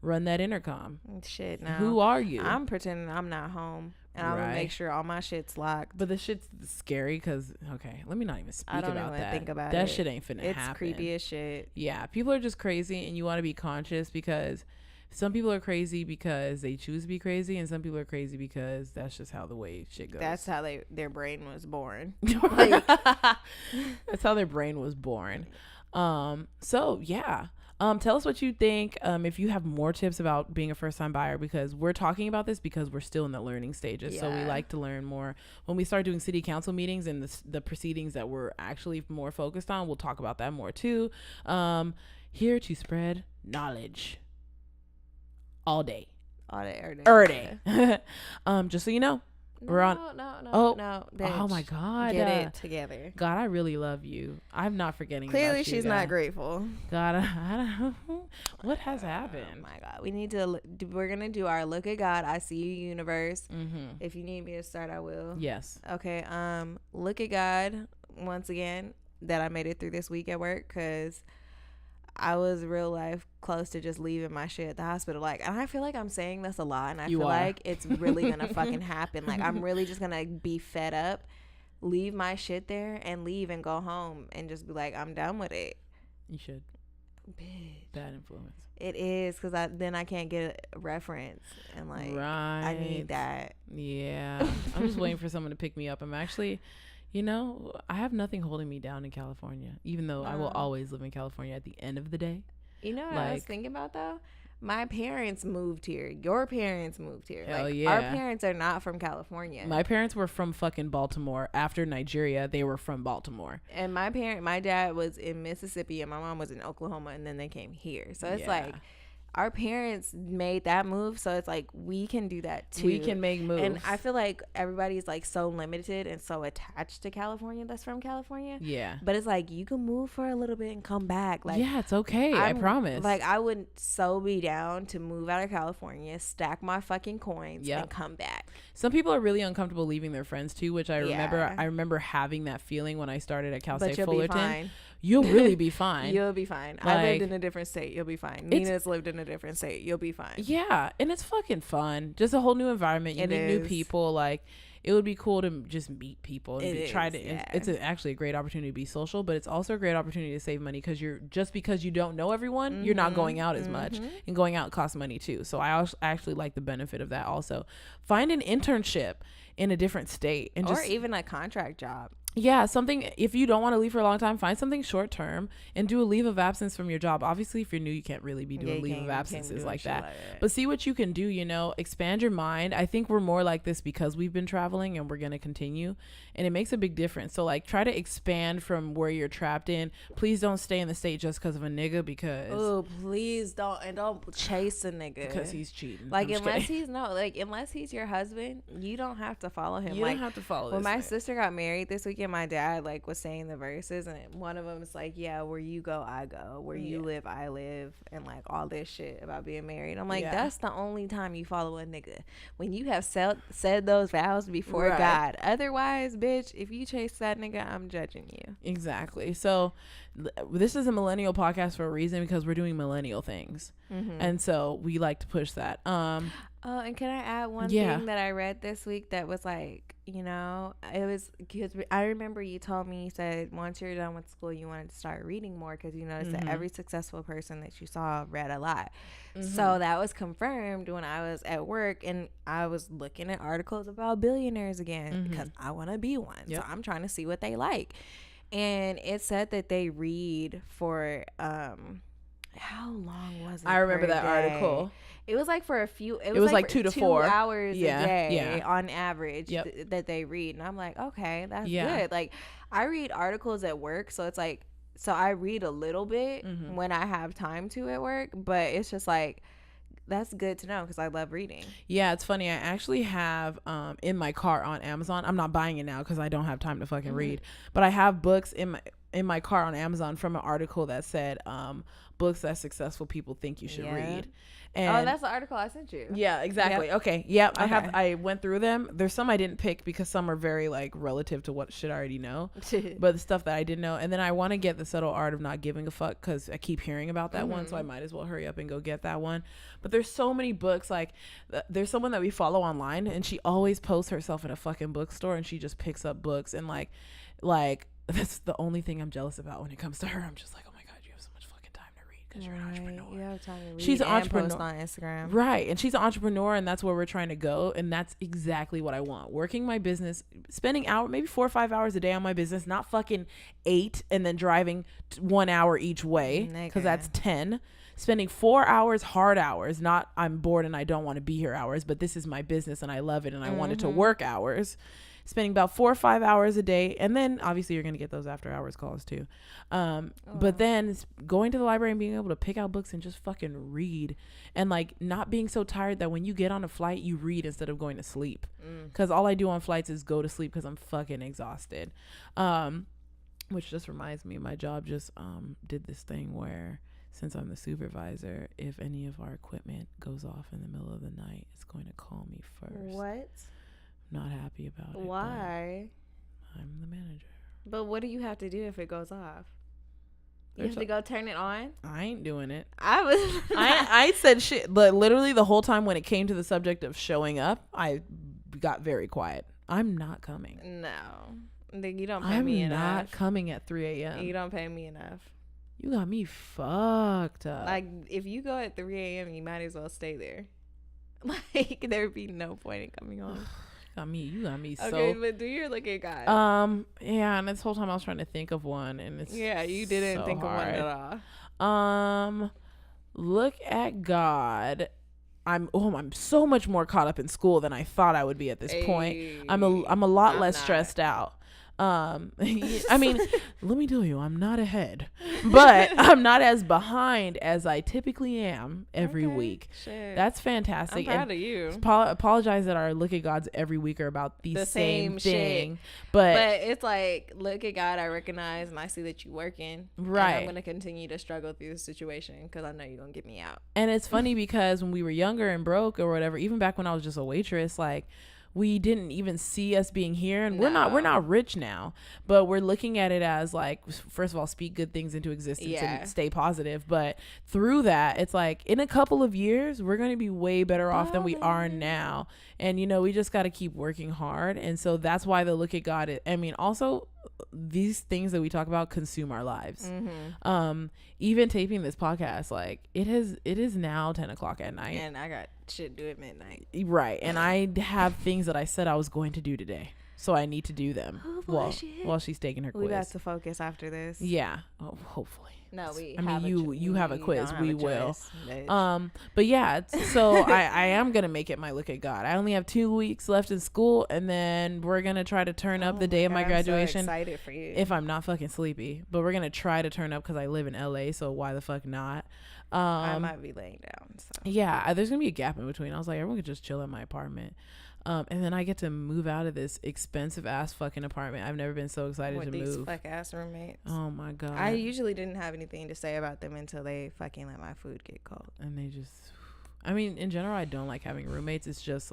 Speaker 1: run that intercom.
Speaker 2: Shit, now
Speaker 1: who are you?
Speaker 2: I'm pretending I'm not home, and I'm gonna make sure all my shit's locked.
Speaker 1: But the shit's scary because, let me not even speak about that. I don't even think about
Speaker 2: that.
Speaker 1: That shit ain't finna happen.
Speaker 2: It's creepy as shit.
Speaker 1: Yeah, people are just crazy, and you want to be conscious, because some people are crazy because they choose to be crazy, and some people are crazy because that's just how the way shit goes.
Speaker 2: That's how their brain was born.
Speaker 1: Like, that's how their brain was born. So yeah. Tell us what you think. If you have more tips about being a first-time buyer, because we're talking about this because we're still in the learning stages. Yeah. So we like to learn more. When we start doing city council meetings and the proceedings that we're actually more focused on, we'll talk about that more too. Here to spread knowledge all day. Every day. Just so you know. We're on. No. Bitch. Oh my God.
Speaker 2: Get it together.
Speaker 1: God, I really love you. I'm not forgetting.
Speaker 2: Clearly,
Speaker 1: about you,
Speaker 2: she's not grateful.
Speaker 1: God, I don't know. What has happened?
Speaker 2: Oh my God. We need to. We're gonna do our look at God. I see you, universe.
Speaker 1: Mm-hmm.
Speaker 2: If you need me to start, I will.
Speaker 1: Yes.
Speaker 2: Okay. Look at God once again that I made it through this week at work, because I was real life close to just leaving my shit at the hospital. Like, and I feel like I'm saying this a lot, and I feel like it's really gonna fucking happen. Like, I'm really just gonna be fed up, leave my shit there, and leave and go home and just be like, I'm done with it.
Speaker 1: You should.
Speaker 2: Bitch.
Speaker 1: Bad influence.
Speaker 2: It is, because then I can't get a reference, and like,
Speaker 1: right.
Speaker 2: I need that.
Speaker 1: Yeah. I'm just waiting for someone to pick me up. I'm actually. You know, I have nothing holding me down in California, even though I will always live in California at the end of the day.
Speaker 2: You know what I was thinking about, though? My parents moved here. Your parents moved here.
Speaker 1: Hell
Speaker 2: like,
Speaker 1: yeah.
Speaker 2: Our parents are not from California.
Speaker 1: My parents were from fucking Baltimore. After Nigeria, they were from Baltimore.
Speaker 2: And my dad was in Mississippi, and my mom was in Oklahoma, and then they came here. So it's like, our parents made that move, so it's like we can do that too.
Speaker 1: We can make moves.
Speaker 2: And I feel like everybody's like so limited and so attached to California that's from California.
Speaker 1: Yeah.
Speaker 2: But it's like you can move for a little bit and come back. Like,
Speaker 1: yeah, it's okay. I promise.
Speaker 2: Like, I would so be down to move out of California, stack my fucking coins, and come back.
Speaker 1: Some people are really uncomfortable leaving their friends too, which I remember. I remember having that feeling when I started at Cal State Fullerton. You'll really be fine.
Speaker 2: You'll be fine. Like, I lived in a different state. You'll be fine. Nina's lived in a different state. You'll be fine.
Speaker 1: Yeah. And it's fucking fun. Just a whole new environment. You meet new people. Like, it would be cool to just meet people and it's actually a great opportunity to be social, but it's also a great opportunity to save money, because because you don't know everyone, you're not going out as much, and going out costs money too. So I actually like the benefit of that. Also, find an internship in a different state, or
Speaker 2: even a contract job.
Speaker 1: Yeah, something, if you don't want to leave for a long time, find something short term and do a leave of absence from your job. Obviously, if you're new, you can't really be doing leave of absences like that. But see what you can do, expand your mind. I think we're more like this because we've been traveling, and we're going to continue. And it makes a big difference. So, like, try to expand from where you're trapped in. Please don't stay in the state just because of a nigga, because...
Speaker 2: Oh, please don't. And don't chase a nigga.
Speaker 1: Because he's cheating.
Speaker 2: Like, unless he's your husband, you don't have to follow him.
Speaker 1: You don't have to follow
Speaker 2: when my sister got married this weekend, my dad like was saying the verses, and one of them is like, yeah, where you go I go, where you live I live, and like all this shit about being married. I'm like, that's the only time you follow a nigga, when you have said those vows before God. Otherwise, bitch, if you chase that nigga, I'm judging you.
Speaker 1: Exactly. So this is a millennial podcast for a reason, because we're doing millennial things, and so we like to push that.
Speaker 2: Oh, and can I add one thing that I read this week that was like, it was because I remember you told me, you said once you're done with school, you wanted to start reading more, because you noticed that every successful person that you saw read a lot. So that was confirmed when I was at work, and I was looking at articles about billionaires again, because I want to be one. So I'm trying to see what they like. And it said that they read for, how long was it?
Speaker 1: I remember that
Speaker 2: day?
Speaker 1: Article.
Speaker 2: It was like for a few. It
Speaker 1: was like 2 to 4
Speaker 2: hours a day on average that they read, and I'm like, okay, that's good. Like, I read articles at work, so it's like, so I read a little bit when I have time to at work, but it's just like, that's good to know, because I love reading. Yeah,
Speaker 1: it's funny. I actually have in my cart on Amazon. I'm not buying it now because I don't have time to fucking read, but I have books in my cart on Amazon from an article that said books that successful people think you should read. And
Speaker 2: that's the article I sent you.
Speaker 1: Yeah, exactly. Yep. Okay. Yeah, okay. I went through them. There's some I didn't pick because some are very like relative to what shit I already know. But the stuff that I didn't know. And then I want to get The Subtle Art of Not Giving a Fuck, because I keep hearing about that one, so I might as well hurry up and go get that one. But there's so many books. Like, there's someone that we follow online, and she always posts herself in a fucking bookstore, and she just picks up books, and like that's the only thing I'm jealous about when it comes to her. I'm just like, oh my God, you have so much fucking time to read. because you're an entrepreneur.
Speaker 2: You have time to read
Speaker 1: She's an
Speaker 2: and
Speaker 1: entrepreneur
Speaker 2: post on Instagram.
Speaker 1: Right. And she's an entrepreneur, and that's where we're trying to go. And that's exactly what I want. Working my business, spending maybe 4 or 5 hours a day on my business, not fucking 8 and then driving 1 hour each way, because that's 10. Spending 4 hours, hard hours, not I'm bored and I don't want to be here hours, but this is my business and I love it and I want it to work hours. Spending about 4 or 5 hours a day, and then obviously you're going to get those after hours calls too. But then going to the library and being able to pick out books and just fucking read, and like not being so tired that when you get on a flight you read instead of going to sleep, because all I do on flights is go to sleep because I'm fucking exhausted. Which just reminds me, my job just did this thing where, since I'm the supervisor, if any of our equipment goes off in the middle of the night, it's going to call me first.
Speaker 2: What?
Speaker 1: Not happy about it.
Speaker 2: Why?
Speaker 1: I'm the manager.
Speaker 2: But what do you have to do if it goes off? You have to go turn it on?
Speaker 1: I ain't doing it.
Speaker 2: I
Speaker 1: said shit. But literally the whole time when it came to the subject of showing up, I got very quiet. I'm not coming.
Speaker 2: No. You don't pay me enough. I'm not
Speaker 1: coming at 3 a.m.
Speaker 2: You don't pay me enough.
Speaker 1: You got me fucked up.
Speaker 2: Like, if you go at 3 a.m., you might as well stay there. Like, there would be no point in coming home.
Speaker 1: You got me so.
Speaker 2: Okay, but do your look at God.
Speaker 1: Yeah, and this whole time I was trying to think of one, and it's
Speaker 2: you didn't
Speaker 1: so
Speaker 2: think
Speaker 1: hard.
Speaker 2: of one at all.
Speaker 1: Look at God. I'm so much more caught up in school than I thought I would be at this point. I'm a lot less stressed out. I mean, let me tell you, I'm not ahead, but I'm not as behind as I typically am every week. Shit. That's fantastic.
Speaker 2: I'm proud of you.
Speaker 1: Apologize that our Look at Gods every week are about the same thing, shit. But
Speaker 2: it's like, look at God, I recognize and I see that you working.
Speaker 1: Right.
Speaker 2: And I'm gonna continue to struggle through the situation because I know you're gonna get me out.
Speaker 1: And it's funny because when we were younger and broke or whatever, even back when I was just a waitress, like, we didn't even see us being here, and we're not rich now, but we're looking at it as like, first of all, speak good things into existence and stay positive. But through that, it's like in a couple of years, we're going to be way better off than we are now. And, we just got to keep working hard. And so that's why the Look at God, also these things that we talk about consume our lives. Even taping this podcast, like it is now 10 o'clock at night,
Speaker 2: and I got shit to do at midnight,
Speaker 1: right? And I have things that I said I was going to do today, so I need to do them while she's taking her quiz.
Speaker 2: We got to focus after this.
Speaker 1: Hopefully.
Speaker 2: No, we.
Speaker 1: I mean, you have a quiz. We will.
Speaker 2: Choice,
Speaker 1: but yeah. So I am gonna make it my Look at God. I only have 2 weeks left in school, and then we're gonna try to turn up the day of my graduation.
Speaker 2: I'm so excited for you.
Speaker 1: If I'm not fucking sleepy, but we're gonna try to turn up because I live in LA. So why the fuck not?
Speaker 2: I might be laying down. So.
Speaker 1: Yeah, there's gonna be a gap in between. I was like, everyone could just chill at my apartment. And then I get to move out of this expensive ass fucking apartment. I've never been so excited to move.
Speaker 2: These fuck ass roommates.
Speaker 1: Oh my God.
Speaker 2: I usually didn't have anything to say about them until they fucking let my food get cold.
Speaker 1: And they just, I mean, in general, I don't like having roommates. It's just,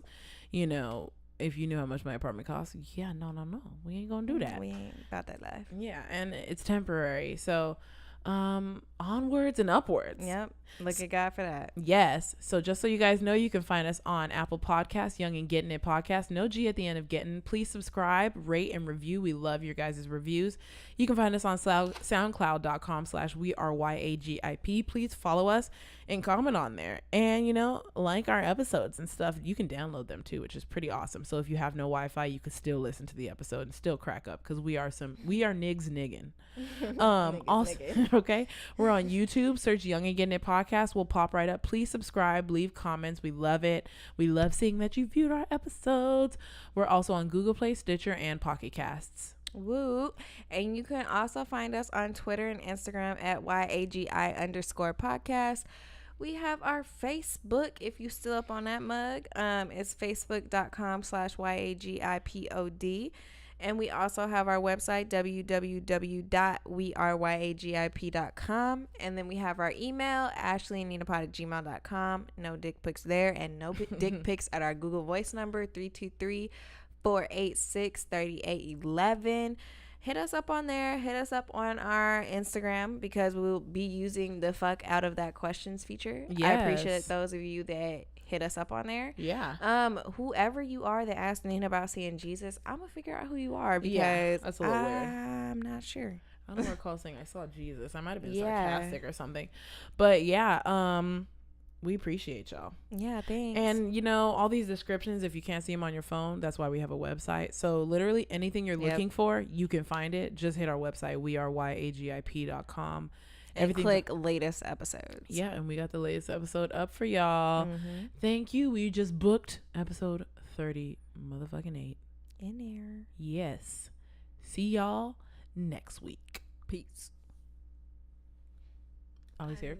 Speaker 1: if you knew how much my apartment costs, no, we ain't gonna do that.
Speaker 2: We ain't about that life.
Speaker 1: Yeah, and it's temporary. So, onwards and upwards.
Speaker 2: Yep. Look at God for that.
Speaker 1: Yes. So just so you guys know, you can find us on Apple Podcasts, Young and Gettin It Podcast. No G at the end of Gettin. Please subscribe, rate, and review. We love your guys' reviews. You can find us on soundcloud.com/WeAreYAGIP. Please follow us and comment on there. And, like our episodes and stuff. You can download them too, which is pretty awesome. So if you have no Wi-Fi, you can still listen to the episode and still crack up because we are niggas niggin'. Also, okay, we're on YouTube. Search Young and Gettin It Podcast. Will pop right up. Please subscribe, leave comments. We love it. We love seeing that you viewed our episodes. We're also on Google Play, Stitcher, and Pocket Casts.
Speaker 2: Woo. And you can also find us on Twitter and Instagram at YAGI_podcast. We have our Facebook, if you still up on that mug. It's facebook.com/YAGIPOD. And we also have our website, www.weareyagip.com. And then we have our email, Ashleyandninapod@gmail.com. No dick pics there, and no dick pics at our Google Voice number, 323-486-3811. Hit us up on there. Hit us up on our Instagram because we'll be using the fuck out of that questions feature. Yes. I appreciate those of you that hit us up on there.
Speaker 1: Yeah.
Speaker 2: Whoever you are that asked Nina about seeing Jesus, I'm gonna figure out who you are because
Speaker 1: that's a little weird.
Speaker 2: I'm not sure.
Speaker 1: I don't recall saying I saw Jesus. I might have been sarcastic or something. But yeah, we appreciate y'all.
Speaker 2: Yeah, thanks.
Speaker 1: And you know, all these descriptions, if you can't see them on your phone, that's why we have a website. So literally anything you're looking for, you can find it. Just hit our website. We are YAGIP.com.
Speaker 2: And click latest episodes.
Speaker 1: Yeah, and we got the latest episode up for y'all. Thank you. We just booked episode 30 motherfucking 8
Speaker 2: in there.
Speaker 1: Yes. See y'all next week. Peace. Always here.